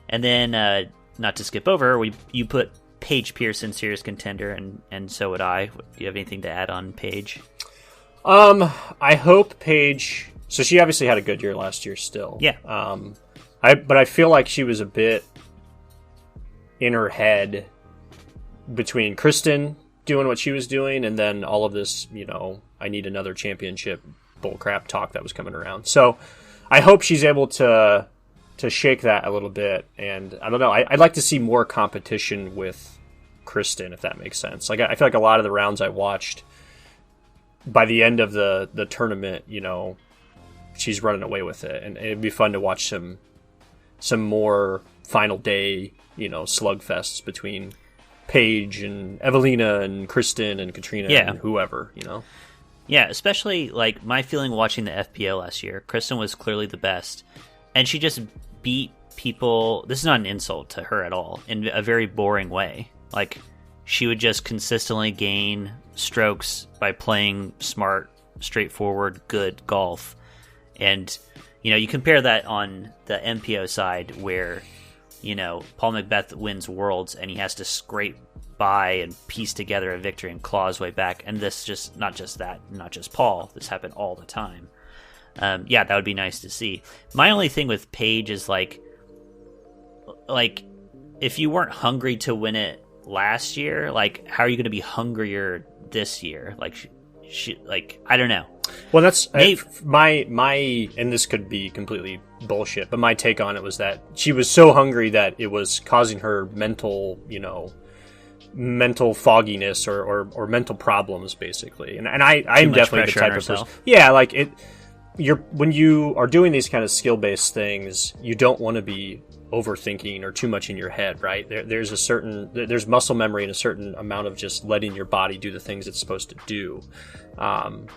And then, not to skip over, you put Paige Pearson serious contender, and so would I. Do you have anything to add on Paige? I hope Paige. So she obviously had a good year last year still. Yeah. But I feel like she was a bit in her head between Kristen doing what she was doing and then all of this, I need another championship bullcrap talk that was coming around. So I hope she's able to shake that a little bit. And I don't know, I'd like to see more competition with Kristen, if that makes sense. Like, I feel like a lot of the rounds I watched, by the end of the tournament, she's running away with it. And it'd be fun to watch some more final day, slugfests between Paige and Evelina and Kristen and Katrina and whoever, Yeah, especially, like, my feeling watching the FPO last year, Kristen was clearly the best, and she just beat people. This is not an insult to her at all, in a very boring way. Like, she would just consistently gain strokes by playing smart, straightforward, good golf. And, you compare that on the MPO side where, Paul Macbeth wins Worlds and he has to scrape by and piece together a victory and claw his way back. And this just, not just Paul, this happened all the time. Yeah, that would be nice to see. My only thing with Paige is like, if you weren't hungry to win it last year, like, how are you going to be hungrier this year? Like, I don't know. Well, that's my and this could be completely bullshit, but my take on it was that she was so hungry that it was causing her mental fogginess or mental problems, basically. And I'm definitely the type of person. Yeah, like when you are doing these kind of skill-based things, you don't want to be overthinking or too much in your head, right? There's muscle memory and a certain amount of just letting your body do the things it's supposed to do.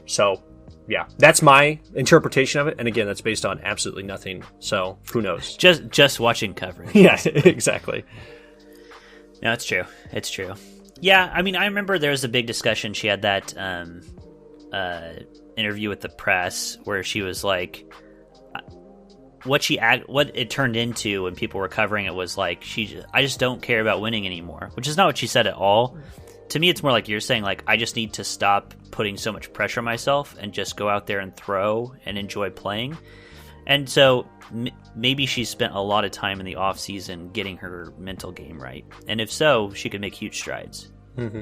So yeah, that's my interpretation of it. And again, that's based on absolutely nothing. So who knows? Just watching coverage. Yeah, exactly. No, it's true. It's true. Yeah, I mean, I remember there was a big discussion. She had that interview with the press where she was like, what it turned into when people were covering it was like, I just don't care about winning anymore, which is not what she said at all. To me, it's more like you're saying, like, I just need to stop putting so much pressure on myself and just go out there and throw and enjoy playing. And so maybe she spent a lot of time in the off season getting her mental game right. And if so, she could make huge strides. Mm-hmm.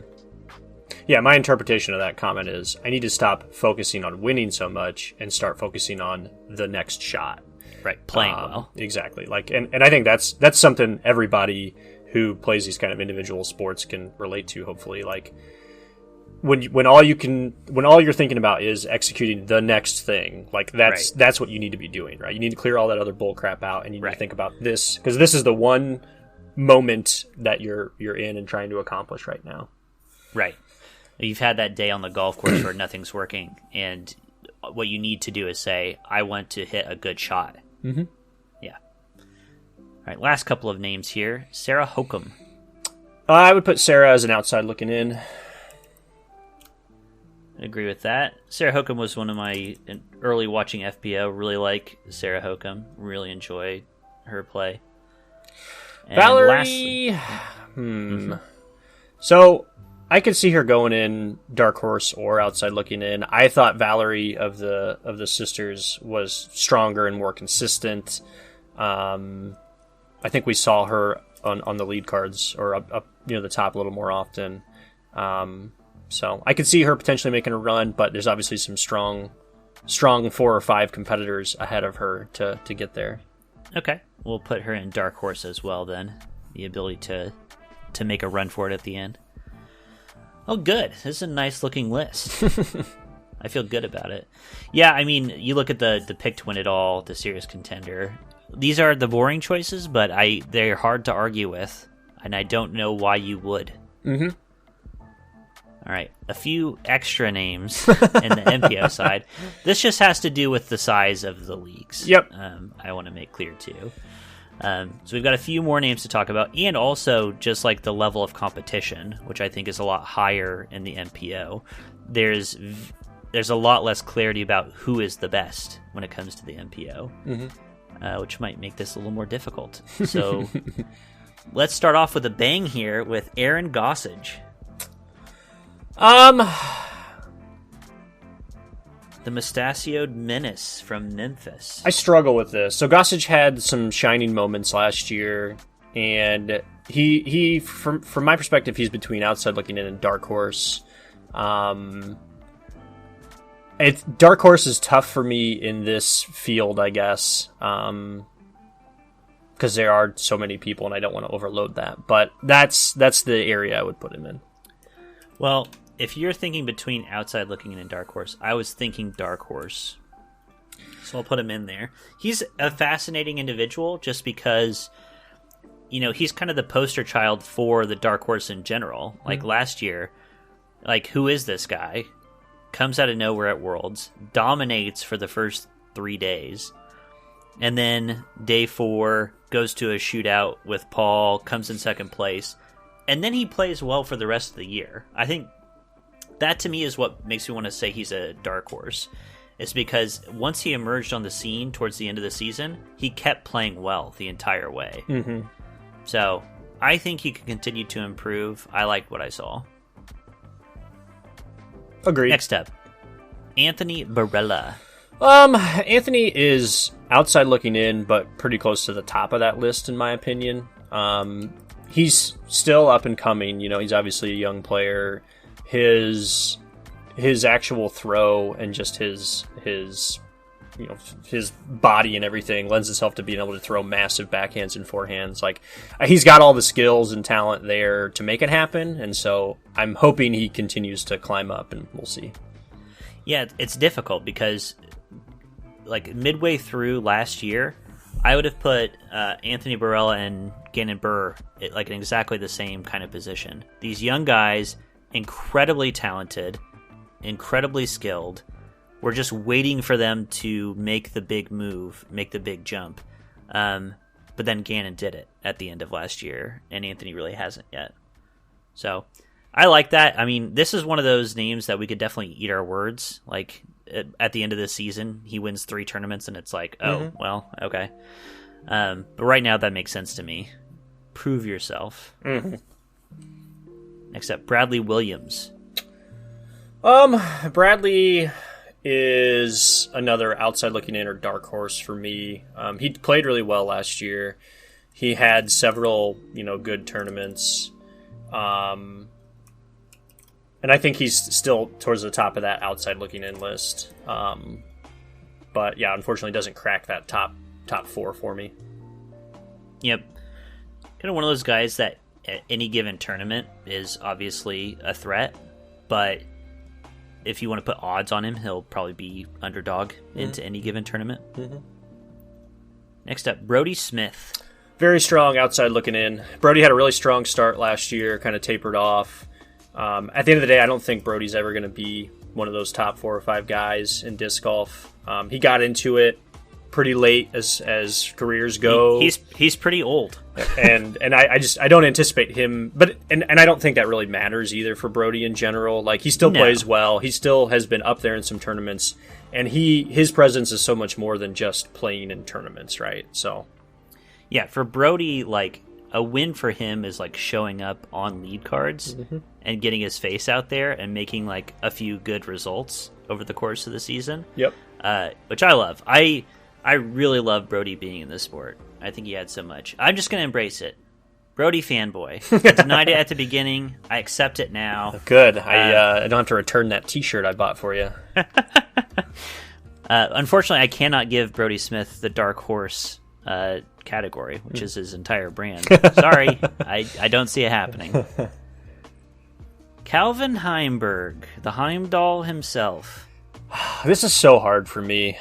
Yeah, my interpretation of that comment is I need to stop focusing on winning so much and start focusing on the next shot. Right, playing well. Exactly. Like, and I think that's something everybody who plays these kind of individual sports can relate to, hopefully. Like, when all you're thinking about is executing the next thing, like that's what you need to be doing, right? You need to clear all that other bull crap out, and you need to think about this, because this is the one moment that you're in and trying to accomplish right now. Right. You've had that day on the golf course where nothing's working, and what you need to do is say, I want to hit a good shot. Mm-hmm. Yeah. All right, last couple of names here. Sarah Hokum. I would put Sarah as an outside looking in. I agree with that. Sarah Hokum was one of my early watching FPO. Really like Sarah Hokum. Really enjoy her play. And Valerie. So I could see her going in dark horse or outside looking in. I thought Valerie of the sisters was stronger and more consistent. I think we saw her on the lead cards or up the top a little more often. So I could see her potentially making a run, but there's obviously some strong 4 or 5 competitors ahead of her to get there. Okay, we'll put her in dark horse as well then. The ability to make a run for it at the end. Oh, good. This is a nice looking list. I feel good about it. Yeah, I mean, you look at the pick to win it all, the serious contender. these are the boring choices, but they're hard to argue with, and I don't know why you would. Mm-hmm. All right, a few extra names in the MPO side. This just has to do with the size of the leagues. Yep. I want to make clear, too. So we've got a few more names to talk about, and also just like the level of competition, which I think is a lot higher in the MPO. There's a lot less clarity about who is the best when it comes to the MPO, which might make this a little more difficult. So let's start off with a bang here with Aaron Gossage. The mustachioed menace from Memphis. I struggle with this. So Gossage had some shining moments last year, and he from my perspective, he's between outside looking in and dark horse. Dark horse is tough for me in this field, I guess, because there are so many people, and I don't want to overload that. But that's the area I would put him in. Well, if you're thinking between outside looking in and dark horse, I was thinking dark horse. So I'll put him in there. He's a fascinating individual just because, he's kind of the poster child for the dark horse in general. Like last year, who is this guy? Comes out of nowhere at Worlds, dominates for the first 3 days, and then day 4 goes to a shootout with Paul, comes in second place, and then he plays well for the rest of the year. I think that, to me, is what makes me want to say he's a dark horse. It's because once he emerged on the scene towards the end of the season, he kept playing well the entire way. Mm-hmm. So I think he can continue to improve. I liked what I saw. Agreed. Next up, Anthony Barella. Anthony is outside looking in, but pretty close to the top of that list, in my opinion. He's still up and coming. He's obviously a young player. His actual throw and just his body and everything lends itself to being able to throw massive backhands and forehands. He's got all the skills and talent there to make it happen, and so I'm hoping he continues to climb up, and we'll see. Yeah, it's difficult because midway through last year, I would have put Anthony Barella and Gannon Burr in exactly the same kind of position. These young guys, incredibly talented, incredibly skilled. We're just waiting for them to make the big move, make the big jump. But then Gannon did it at the end of last year, and Anthony really hasn't yet. So I like that. I mean, this is one of those names that we could definitely eat our words. At the end of the season, he wins 3 tournaments, and it's well, okay. But right now, that makes sense to me. Prove yourself. Mm-hmm. Next up, Bradley Williams. Bradley is another outside looking in or dark horse for me. He played really well last year. He had several, good tournaments. And I think he's still towards the top of that outside looking in list. But yeah, unfortunately doesn't crack that top 4 for me. Yep. Kind of one of those guys that at any given tournament is obviously a threat, but if you want to put odds on him, he'll probably be underdog into any given tournament. Mm-hmm. Next up, Brody Smith. Very strong outside looking in. Brody had a really strong start last year, kind of tapered off. At the end of the day, I don't think Brody's ever going to be one of those top 4 or 5 guys in disc golf. He got into it pretty late as careers go. He's pretty old, and I don't anticipate him. But and I don't think that really matters either for Brody in general. He still plays well. He still has been up there in some tournaments, and his presence is so much more than just playing in tournaments, right? So yeah, for Brody, a win for him is showing up on lead cards and getting his face out there and making a few good results over the course of the season. Yep. Which I love. I really love Brody being in this sport. I think he had so much. I'm just going to embrace it. Brody fanboy. I denied it at the beginning. I accept it now. Good. I don't have to return that T-shirt I bought for you. Unfortunately, I cannot give Brody Smith the dark horse category, which is his entire brand. Sorry, I don't see it happening. Calvin Heimberg, the Heimdall himself. This is so hard for me.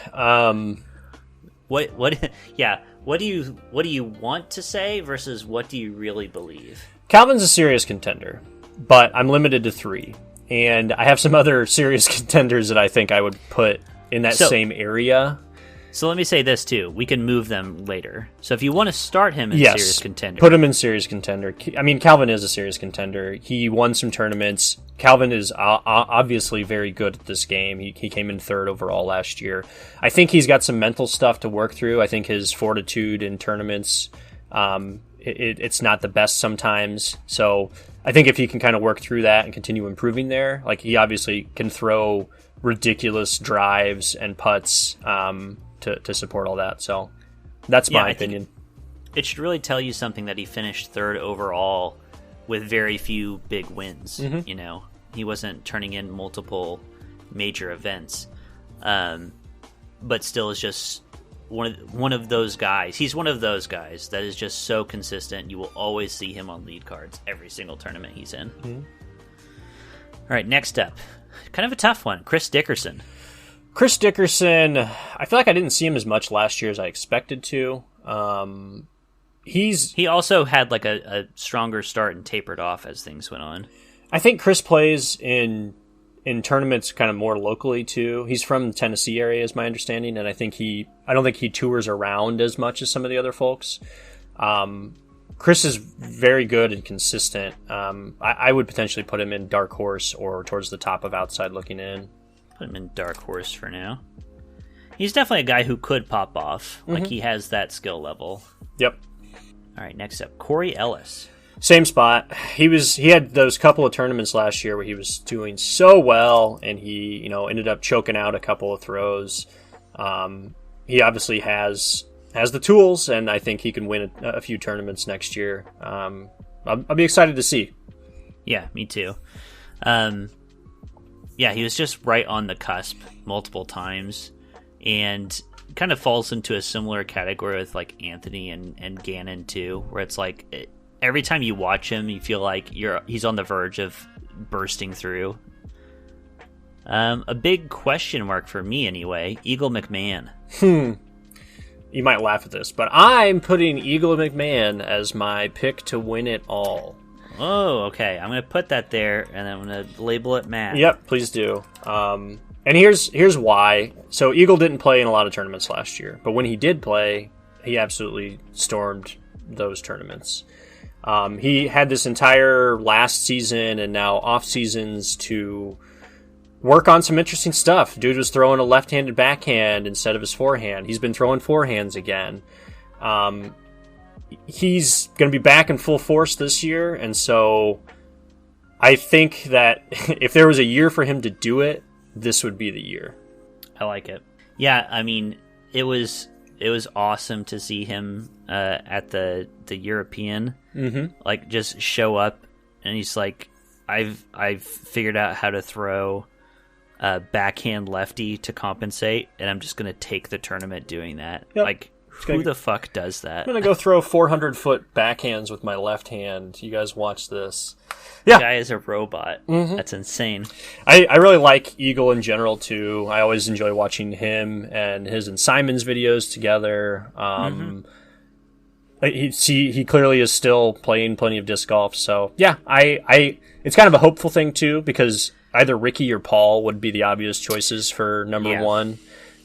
What? Yeah. what do you want to say versus what do you really believe? Calvin's a serious contender, but I'm limited to 3. And I have some other serious contenders that I think I would put in that same area. So let me say this too. We can move them later. So if you want to start him in serious contender. Put him in serious contender. I mean, Calvin is a serious contender. He won some tournaments. Calvin is obviously very good at this game. He came in 3rd overall last year. I think he's got some mental stuff to work through. I think his fortitude in tournaments, it's not the best sometimes. So I think if he can kind of work through that and continue improving there, like he obviously can throw ridiculous drives and putts, to support all that. So that's my opinion. It should really tell you something that he finished 3rd overall with very few big wins. Mm-hmm. You know, he wasn't turning in multiple major events, but still is just one of those guys. He's one of those guys that is just so consistent. You will always see him on lead cards every single tournament he's in. Mm-hmm. All right, next up, kind of a tough one, Chris Dickerson. Chris Dickerson, I feel like I didn't see him as much last year as I expected to. He also had like a stronger start and tapered off as things went on. I think Chris plays in tournaments kind of more locally too. He's from the Tennessee area, is my understanding, and I don't think he tours around as much as some of the other folks. Chris is very good and consistent. I would potentially put him in dark horse or towards the top of outside looking in. Put him in dark horse for now. He's definitely a guy who could pop off. Mm-hmm. Like, he has that skill level. Yep. All right, next up, Corey Ellis. Same spot. He had those couple of tournaments last year where he was doing so well, and he ended up choking out a couple of throws. He obviously has the tools, and I think he can win a few tournaments next year. I'll be excited to see. Yeah, me too. Yeah, he was just right on the cusp multiple times, and kind of falls into a similar category with like Anthony and Gannon too, where it's like every time you watch him, you feel like he's on the verge of bursting through. A big question mark for me anyway, Eagle McMahon. You might laugh at this, but I'm putting Eagle McMahon as my pick to win it all. Oh, okay. I'm going to put that there, and I'm going to label it Matt. Yep, please do. And here's why. So Eagle didn't play in a lot of tournaments last year, but when he did play, he absolutely stormed those tournaments. He had this entire last season and now off seasons to work on some interesting stuff. Dude was throwing a left-handed backhand instead of his forehand. He's been throwing forehands again. He's going to be back in full force this year, and so I think that if there was a year for him to do it, this would be the year. I like it. Yeah, I mean, it was awesome to see him at the European, like just show up, and he's like, I've figured out how to throw a backhand lefty to compensate, and I'm just going to take the tournament doing that. Yep. Like, who the fuck does that? I'm going to go throw 400-foot backhands with my left hand. You guys watch this. Yeah. The guy is a robot. That's insane. I really like Eagle in general, too. I always enjoy watching him and his and Simon's videos together. He clearly is still playing plenty of disc golf. So, yeah, it's kind of a hopeful thing, too, because either Ricky or Paul would be the obvious choices for number one.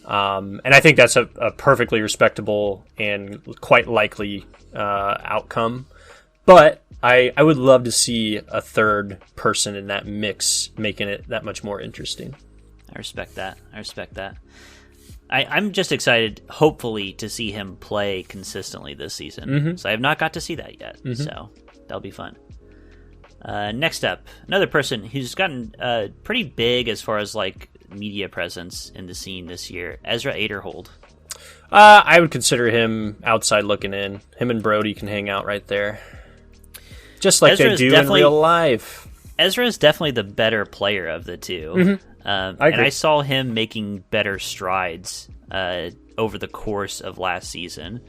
And I think that's a perfectly respectable and quite likely outcome. But I would love to see a third person in that mix, making it that much more interesting. I respect that. I'm just excited, hopefully, to see him play consistently this season. So I have not got to see that yet. So that'll be fun. Next up, another person who's gotten pretty big as far as like media presence in the scene this year, Ezra Aderhold. I would consider him outside looking in. Him and Birdie can hang out right there, just like they do in real life. Ezra is definitely the better player of the two, and I saw him making better strides over the course of last season.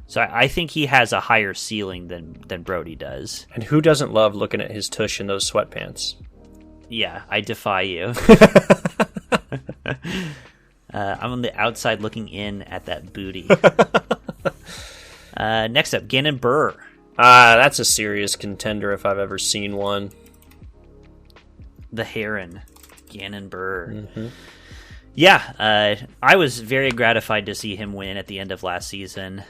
So I think he has a higher ceiling than Birdie does. And who doesn't love looking at his tush in those sweatpants? Yeah, I defy you. I'm on the outside looking in at that booty. Next up, Gannon Burr. That's a serious contender if I've ever seen one. The Heron, Gannon Burr. Yeah, I was very gratified to see him win at the end of last season,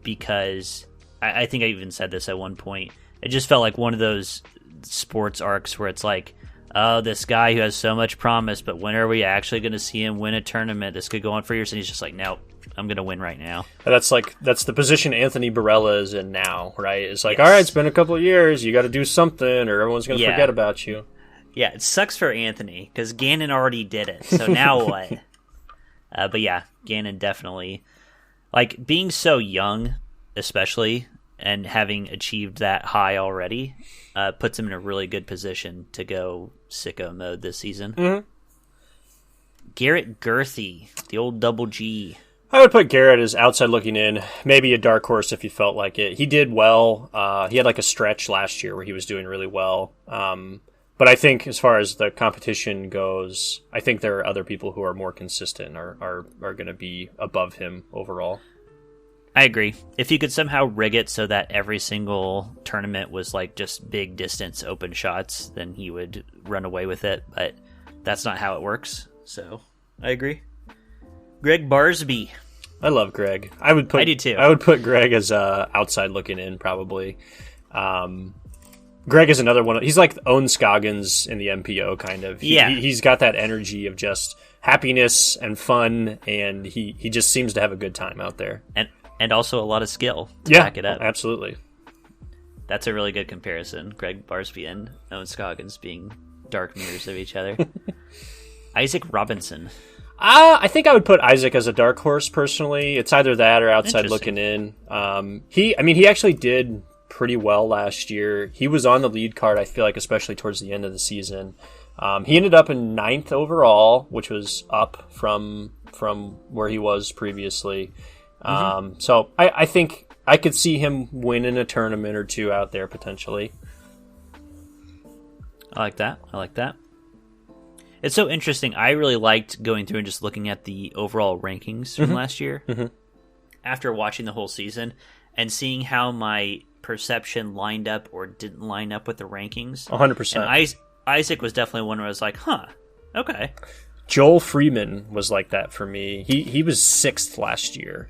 because I think I even said this at one point. It just felt like one of those sports arcs where it's like, oh, this guy who has so much promise, but when are we actually going to see him win a tournament? This could go on for years, and he's just like, nope, I'm going to win right now. That's the position Anthony Barella is in now, right? It's like, Yes. all right, it's been a couple of years, you got to do something, or everyone's going to forget about you. Yeah, it sucks for Anthony, because Gannon already did it, so now what? But yeah, Gannon definitely, like, being so young, especially, and having achieved that high already, puts him in a really good position to go sicko mode this season. Garrett Girthy, the old double G. I would put Garrett as outside looking in, maybe a dark horse if you felt like it. He did well. He had like a stretch last year where he was doing really well. But I think as far as the competition goes, I think there are other people who are more consistent, are going to be above him overall. I agree. If you could somehow rig it so that every single tournament was like just big distance open shots, then he would run away with it. But that's not how it works. So I agree. Greg Barsby. I love Greg. I do too. I would put Greg as outside looking in probably. Greg is another one. He's like Owen Scoggins in the MPO kind of. He's got that energy of just happiness and fun, and he just seems to have a good time out there. And also a lot of skill to back it up. Absolutely. That's a really good comparison. Greg Barsby and Owen Scoggins being dark mirrors of each other. Isaac Robinson. I think I would put Isaac as a dark horse personally. It's either that or outside looking in. He actually did pretty well last year. He was on the lead card, I feel like, especially towards the end of the season. He ended up in 9th overall, which was up from where he was previously. So I think I could see him winning a tournament or two out there potentially. I like that. It's so interesting. I really liked going through and just looking at the overall rankings from last year after watching the whole season and seeing how my perception lined up or didn't line up with the rankings. 100%. And Isaac was definitely one where I was like, huh, okay. Joel Freeman was like that for me. He was 6th last year.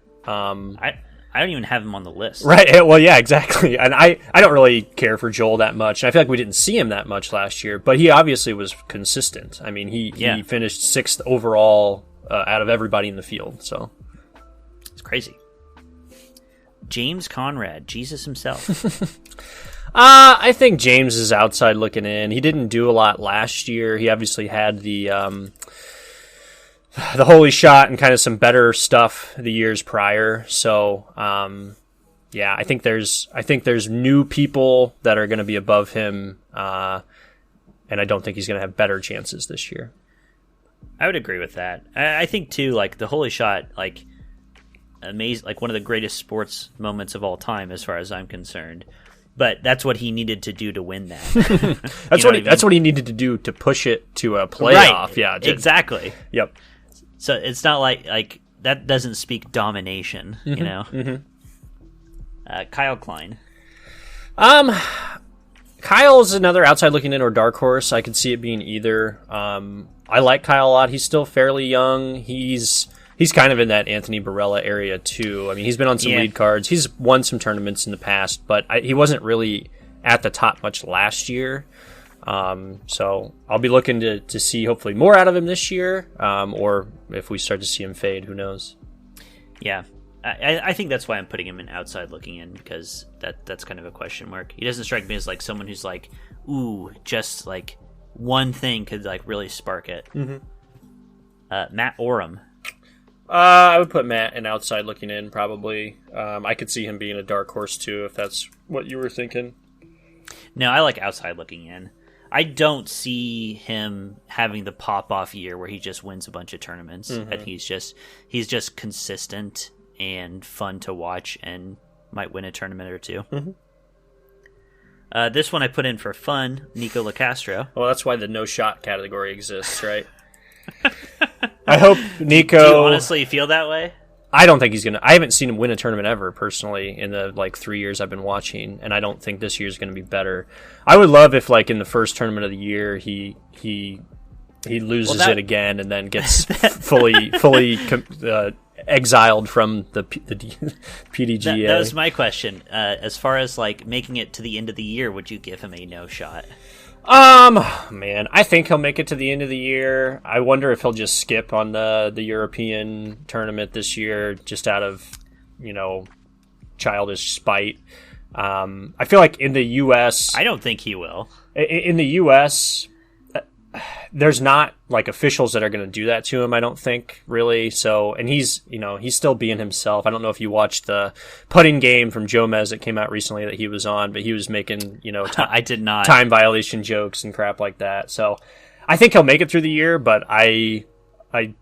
I don't even have him on the list. Right. Well, yeah, exactly. And I don't really care for Joel that much. I feel like we didn't see him that much last year, but he obviously was consistent. I mean, he finished 6th overall out of everybody in the field. So it's crazy. James Conrad, Jesus himself. I think James is outside looking in. He didn't do a lot last year. He obviously had the holy shot and kind of some better stuff the years prior. So, I think there's new people that are going to be above him, and I don't think he's going to have better chances this year. I would agree with that. I think too, like the holy shot, like amazing, like one of the greatest sports moments of all time, as far as I'm concerned. But that's what he needed to do to win that. That's what he needed to do to push it to a playoff. Right. Yeah, exactly. Yep. So it's not like that doesn't speak domination, you know. Kyle Klein. Kyle's another outside looking in or dark horse. I could see it being either. I like Kyle a lot. He's still fairly young. He's kind of in that Anthony Barella area too. I mean, he's been on some lead cards. He's won some tournaments in the past, but he wasn't really at the top much last year. So I'll be looking to see hopefully more out of him this year, or if we start to see him fade, who knows? Yeah, I think that's why I'm putting him in outside looking in, because that's kind of a question mark. He doesn't strike me as like someone who's like, ooh, just like one thing could like really spark it. Matt Oram. I would put Matt in outside looking in probably. I could see him being a dark horse too, if that's what you were thinking. No, I like outside looking in. I don't see him having the pop-off year where he just wins a bunch of tournaments. And he's just consistent and fun to watch and might win a tournament or two. This one I put in for fun, Nico Lacastro. Well, that's why the no-shot category exists, right? I hope Nico... Do you honestly feel that way? I don't think he's gonna. I haven't seen him win a tournament ever personally in the 3 years I've been watching, and I don't think this year's gonna be better. I would love if in the first tournament of the year he loses it again and then gets fully exiled from the PDGA. That was my question. As far as making it to the end of the year, would you give him a no shot? Man, I think he'll make it to the end of the year. I wonder if he'll just skip on the European tournament this year, just out of, childish spite. I feel like in the U.S. I don't think he will. In the U.S., there's not officials that are going to do that to him, I don't think, really. So, and he's still being himself. I don't know if you watched the putting game from Jomez that came out recently that he was on, but he was making, I did not time violation jokes and crap like that. So I think he'll make it through the year, but I'm not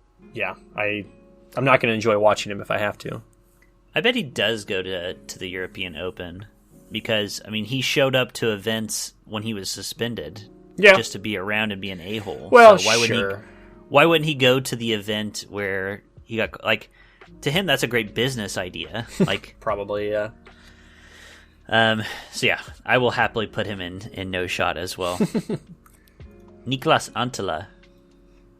going to enjoy watching him if I have to. I bet he does go to the European Open because, he showed up to events when he was suspended. Yeah. Just to be around and be an a-hole. Well, so sure. Why wouldn't he go to the event where he got to him that's a great business idea. Probably, yeah. So yeah, I will happily put him in no shot as well. Niklas Antila.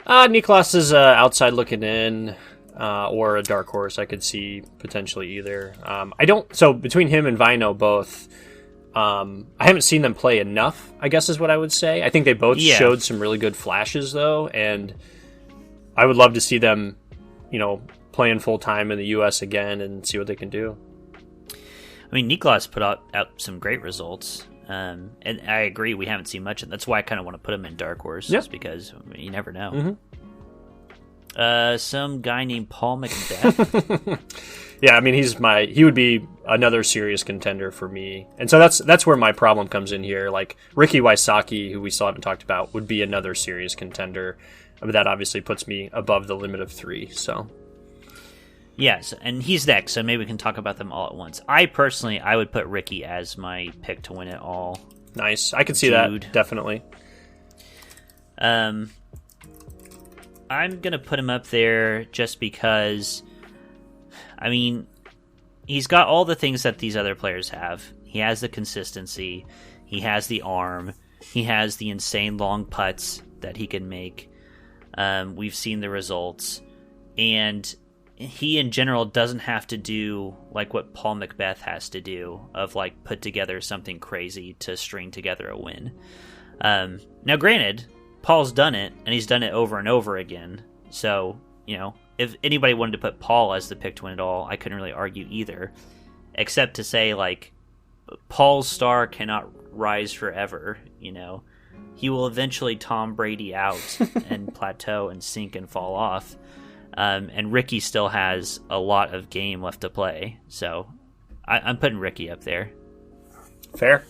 Niklas is outside looking in, or a dark horse. I could see potentially either. So between him and Vino both. I haven't seen them play enough, I guess is what I would say. I think they both showed some really good flashes, though, and I would love to see them, playing full-time in the U.S. again and see what they can do. Niklas put out some great results, and I agree we haven't seen much, and that's why I kind of want to put him in Dark Horse, just because you never know. Mm-hmm. Some guy named Paul Macbeth. Yeah, he would be another serious contender for me. And so that's where my problem comes in here. Ricky Wysocki, who we still haven't talked about, would be another serious contender. But that obviously puts me above the limit of 3, so. Yes, and he's next, so maybe we can talk about them all at once. I would put Ricky as my pick to win it all. Nice. I could see that, definitely. I'm going to put him up there just because... he's got all the things that these other players have. He has the consistency. He has the arm. He has the insane long putts that he can make. We've seen the results. And he, in general, doesn't have to do what Paul Macbeth has to do of, put together something crazy to string together a win. Now, granted, Paul's done it, and he's done it over and over again. So, if anybody wanted to put Paul as the pick to win it all, I couldn't really argue either. Except to say, Paul's star cannot rise forever, He will eventually Tom Brady out and plateau and sink and fall off. And Ricky still has a lot of game left to play. So I'm putting Ricky up there. Fair.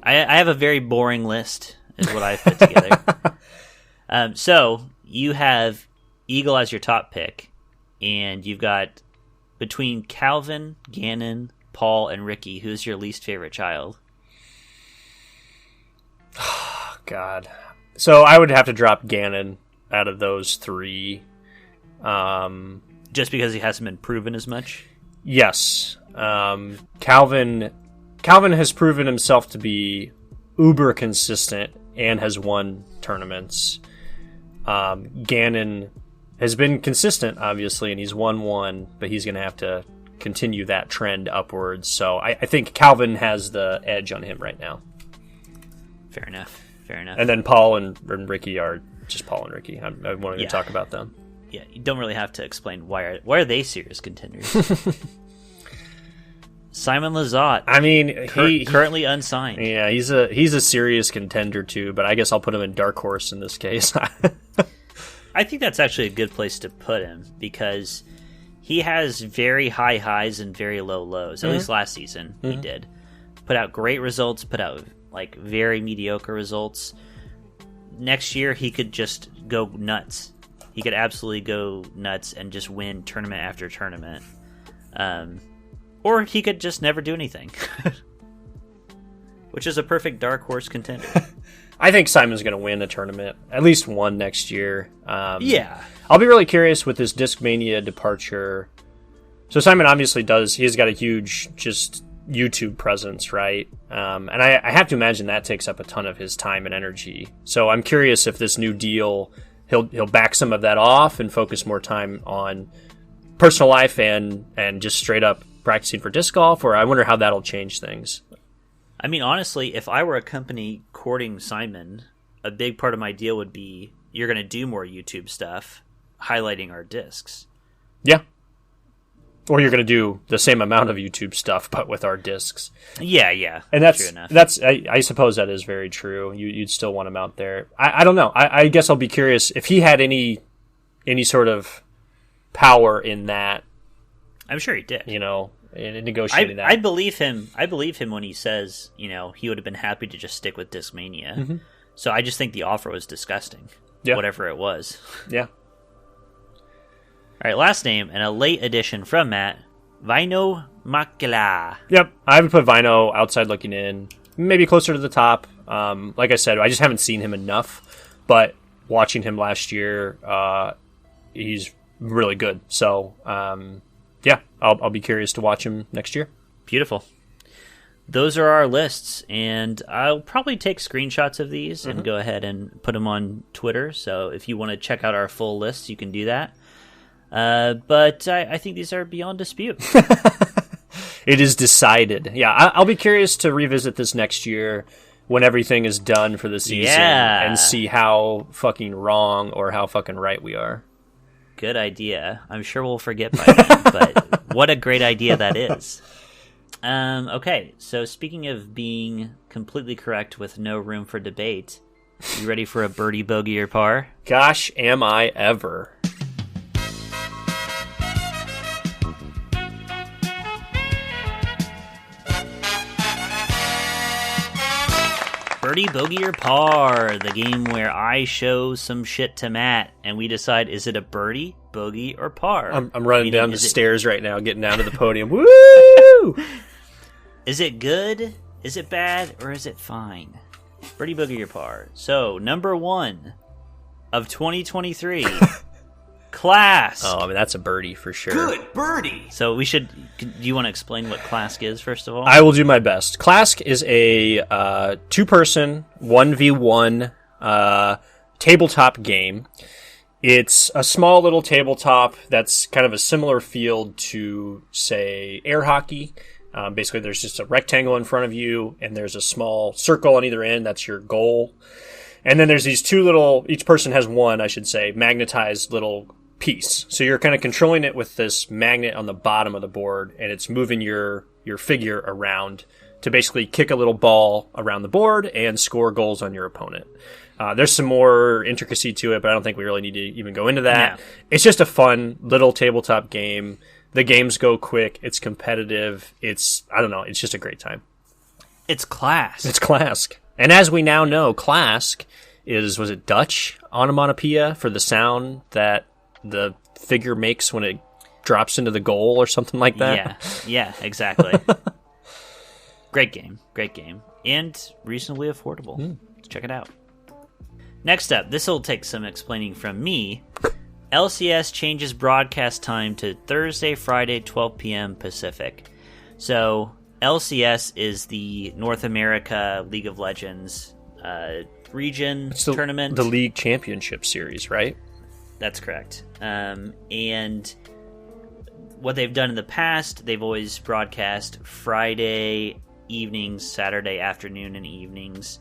I have a very boring list, is what I've put together. So you have Eagle as your top pick, and you've got between Calvin, Gannon, Paul, and Ricky, who's your least favorite child? Oh, God. So I would have to drop Gannon out of those 3. Just because he hasn't been proven as much? Yes. Calvin has proven himself to be uber consistent and has won tournaments. Gannon has been consistent, obviously, and he's won 1, but he's going to have to continue that trend upwards. So I think Calvin has the edge on him right now. Fair enough. And then Paul and Ricky are just Paul and Ricky. I wanted to talk about them. Yeah, you don't really have to explain why are they serious contenders. Simon Lizotte. He currently unsigned. Yeah, he's a serious contender too, but I guess I'll put him in dark horse in this case. I think that's actually a good place to put him because he has very high highs and very low lows. At least last season he did. Put out great results, put out very mediocre results. Next year he could just go nuts. He could absolutely go nuts and just win tournament after tournament. Or he could just never do anything. Which is a perfect dark horse contender. I think Simon's going to win a tournament, at least one next year. Yeah. I'll be really curious with this Discmania departure. So Simon obviously he's got a huge just YouTube presence, right? And I have to imagine that takes up a ton of his time and energy. So I'm curious if this new deal, he'll back some of that off and focus more time on personal life and just straight up practicing for disc golf, or I wonder how that'll change things. I mean, honestly, if I were a company courting Simon, a big part of my deal would be you're going to do more YouTube stuff highlighting our discs. Yeah. Or you're going to do the same amount of YouTube stuff, but with our discs. Yeah. And I suppose that is very true. You'd still want him out there. I don't know. I guess I'll be curious if he had any sort of power in that. I'm sure he did. In negotiating that. I believe him. I believe him when he says, he would have been happy to just stick with Discmania. Mm-hmm. So I just think the offer was disgusting. Yeah. Whatever it was. Yeah. All right, last name, and a late addition from Matt, Vino Makela. Yep, I would put Vino outside looking in, maybe closer to the top. Like I said, I just haven't seen him enough, but watching him last year, he's really good. So, yeah, I'll be curious to watch him next year. Beautiful. Those are our lists, and I'll probably take screenshots of these and go ahead and put them on Twitter. So if you want to check out our full lists, you can do that. But I think these are beyond dispute. It is decided. Yeah, I'll be curious to revisit this next year when everything is done for the season and see how fucking wrong or how fucking right we are. Good idea. I'm sure we'll forget by then, but what a great idea that is. Okay, so speaking of being completely correct with no room for debate, you ready for a birdie, bogey, or par? Gosh, am I ever. Birdie, bogey, or par, the game where I show some shit to Matt, and we decide, is it a birdie, bogey, or par? I'm running down the stairs right now, getting down to the podium. Woo! Is it good, is it bad, or is it fine? Birdie, bogey, or par. So, number 1 of 2023, Clask. Oh, I mean, that's a birdie for sure. Good birdie. So do you want to explain what Clask is, first of all? I will do my best. Clask is a two-person, 1v1 tabletop game. It's a small little tabletop that's kind of a similar field to, say, air hockey. Basically, there's just a rectangle in front of you, and there's a small circle on either end. That's your goal. And then there's these two little, each person has one, I should say, magnetized little piece. So you're kind of controlling it with this magnet on the bottom of the board, and it's moving your figure around to basically kick a little ball around the board and score goals on your opponent. There's some more intricacy to it, but I don't think we really need to even go into that. Yeah. It's just a fun little tabletop game. The games go quick. It's competitive. It's just a great time. It's Clask. It's Clask. And as we now know, Clask was it Dutch onomatopoeia for the sound that the figure makes when it drops into the goal or something like that? Yeah, exactly. Great game. And reasonably affordable. Let's check it out. Next up, this will take some explaining from me. LCS changes broadcast time to Thursday, Friday, 12 p.m. Pacific. So LCS is the North America League of Legends region tournament. The League Championship Series, right? That's correct. And what they've done in the past, they've always broadcast Friday evenings, Saturday afternoon and evenings.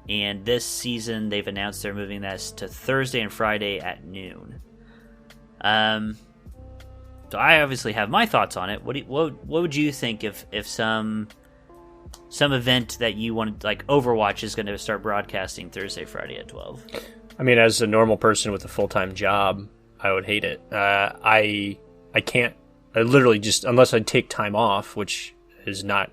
And this season, they've announced they're moving this to Thursday and Friday at noon. So I obviously have my thoughts on it. What would you think if some event that you wanted, like Overwatch, is going to start broadcasting Thursday, Friday at 12? I mean, as a normal person with a full-time job, I would hate it. I can't. I literally just, unless I take time off, which is not.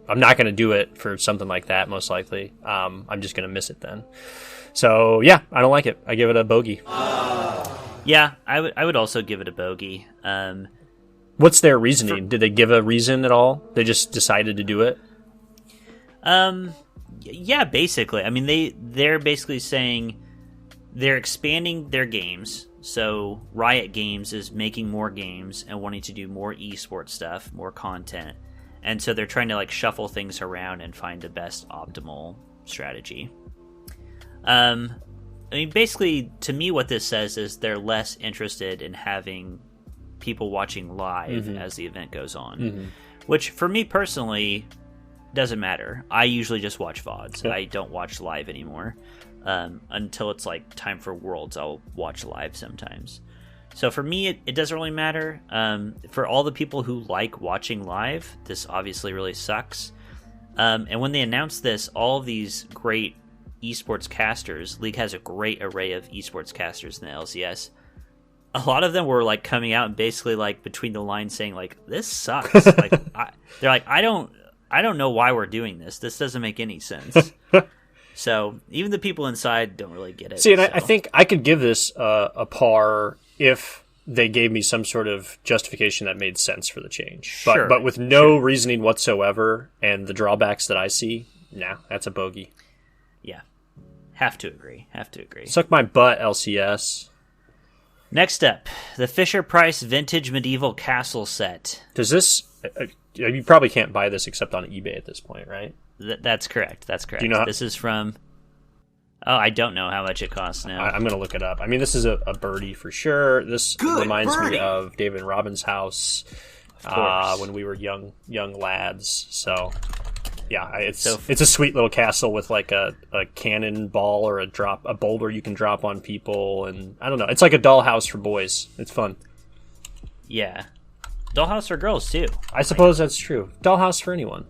I'm not going to do it for something like that, most likely. I'm just going to miss it then. So, yeah, I don't like it. I give it a bogey. Yeah, I would also give it a bogey. What's their reasoning? Did they give a reason at all? They just decided to do it? Yeah, basically. I mean, they're basically saying they're expanding their games. So Riot Games is making more games and wanting to do more esports stuff, more content. And so they're trying to like shuffle things around and find the best optimal strategy. I mean, basically, to me, what this says is they're less interested in having people watching live as the event goes on. Which, for me personally, doesn't matter. I usually just watch VODs. Yep. I don't watch live anymore. Until it's like time for Worlds, I'll watch live sometimes. So for me, it doesn't really matter. For all the people who like watching live, this obviously really sucks. And when they announced this, all of these great esports casters, League has a great array of esports casters in the LCS. A lot of them were like coming out and basically like between the lines saying like, "This sucks." Like they're like, "I don't know why we're doing this. This doesn't make any sense." So even the people inside don't really get it. See, and I think I could give this a par if they gave me some sort of justification that made sense for the change. But with no reasoning whatsoever and the drawbacks that I see, nah, that's a bogey. Yeah. Have to agree. Suck my butt, LCS. Next up, the Fisher-Price Vintage Medieval Castle set. Does this... you probably can't buy this except on eBay at this point, right? That's correct. Do you know this is from... Oh, I don't know how much it costs now. I'm going to look it up. I mean, this is a birdie for sure. This reminds me of David Robbins' house when we were young lads. So, yeah, it's a sweet little castle with like a cannonball or a boulder you can drop on people, and I don't know. It's like a dollhouse for boys. It's fun. Yeah, dollhouse for girls too. I suppose that's true. Dollhouse for anyone.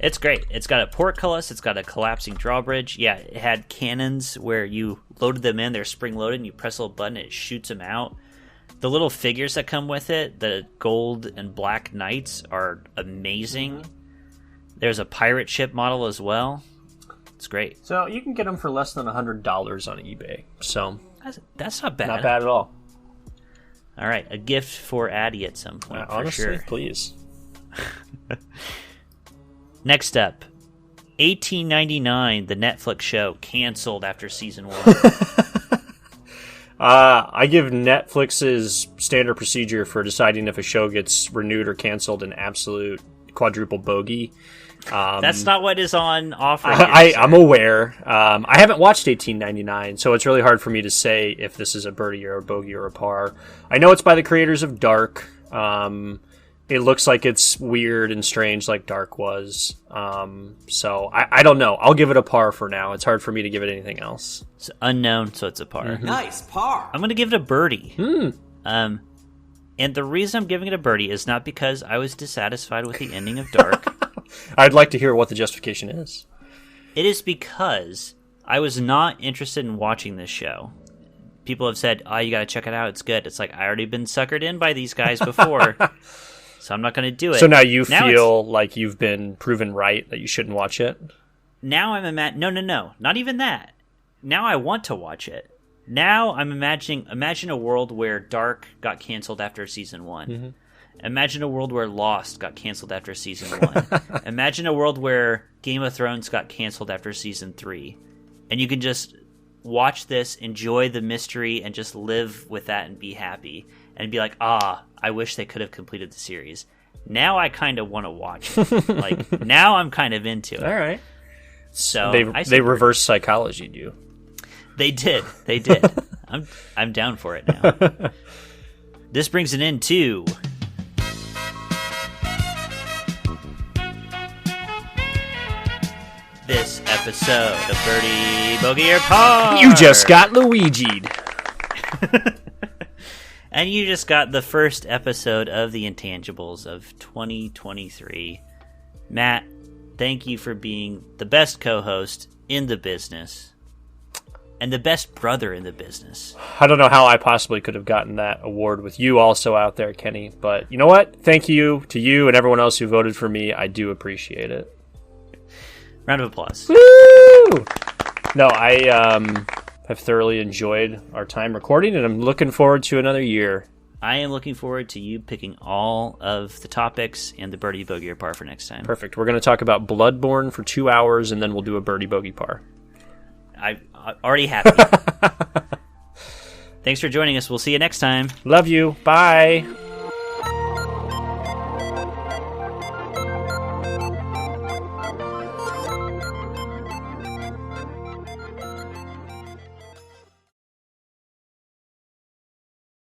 It's great. It's got a portcullis. It's got a collapsing drawbridge. Yeah, it had cannons where you loaded them in. They're spring-loaded, and you press a little button, and it shoots them out. The little figures that come with it, the gold and black knights, are amazing. There's a pirate ship model as well. It's great. So you can get them for less than $100 on eBay. So that's not bad. Not bad at all. All right, a gift for Addie at some point, for honestly, sure. Please. Next up, 1899, the Netflix show, canceled after season 1. I give Netflix's standard procedure for deciding if a show gets renewed or canceled an absolute quadruple bogey. That's not what is on offer. I'm aware. I haven't watched 1899, so it's really hard for me to say if this is a birdie or a bogey or a par. I know it's by the creators of Dark. It looks like it's weird and strange like Dark was. So I don't know. I'll give it a par for now. It's hard for me to give it anything else. It's unknown, so it's a par. Mm-hmm. Nice par. I'm going to give it a birdie. And the reason I'm giving it a birdie is not because I was dissatisfied with the ending of Dark. I'd like to hear what the justification is. It is because I was not interested in watching this show. People have said, "Oh, you got to check it out. It's good." It's like, I already been suckered in by these guys before. So I'm not going to do it. So now you feel like you've been proven right that you shouldn't watch it? Now I'm No. Not even that. Now I want to watch it. Now I'm imagine a world where Dark got canceled after season 1. Mm-hmm. Imagine a world where Lost got canceled after season 1. Imagine a world where Game of Thrones got canceled after season 3. And you can just watch this, enjoy the mystery, and just live with that and be happy. And be like, I wish they could have completed the series. Now I kind of want to watch it. Like, now I'm kind of into it. All right. So they reverse psychologied you. They did. I'm down for it now. This brings an end to this episode of Birdie, Bogey, or Par. You just got Luigi'd. And you just got the first episode of the Intangibles of 2023. Matt, thank you for being the best co-host in the business. And the best brother in the business. I don't know how I possibly could have gotten that award with you also out there, Kenny. But you know what? Thank you to you and everyone else who voted for me. I do appreciate it. Round of applause. Woo! No, I have thoroughly enjoyed our time recording, and I'm looking forward to another year. I am looking forward to you picking all of the topics and the birdie bogey or par for next time. Perfect. We're going to talk about Bloodborne for 2 hours, and then we'll do a birdie bogey par. I already happy. Thanks for joining us. We'll see you next time. Love you. Bye.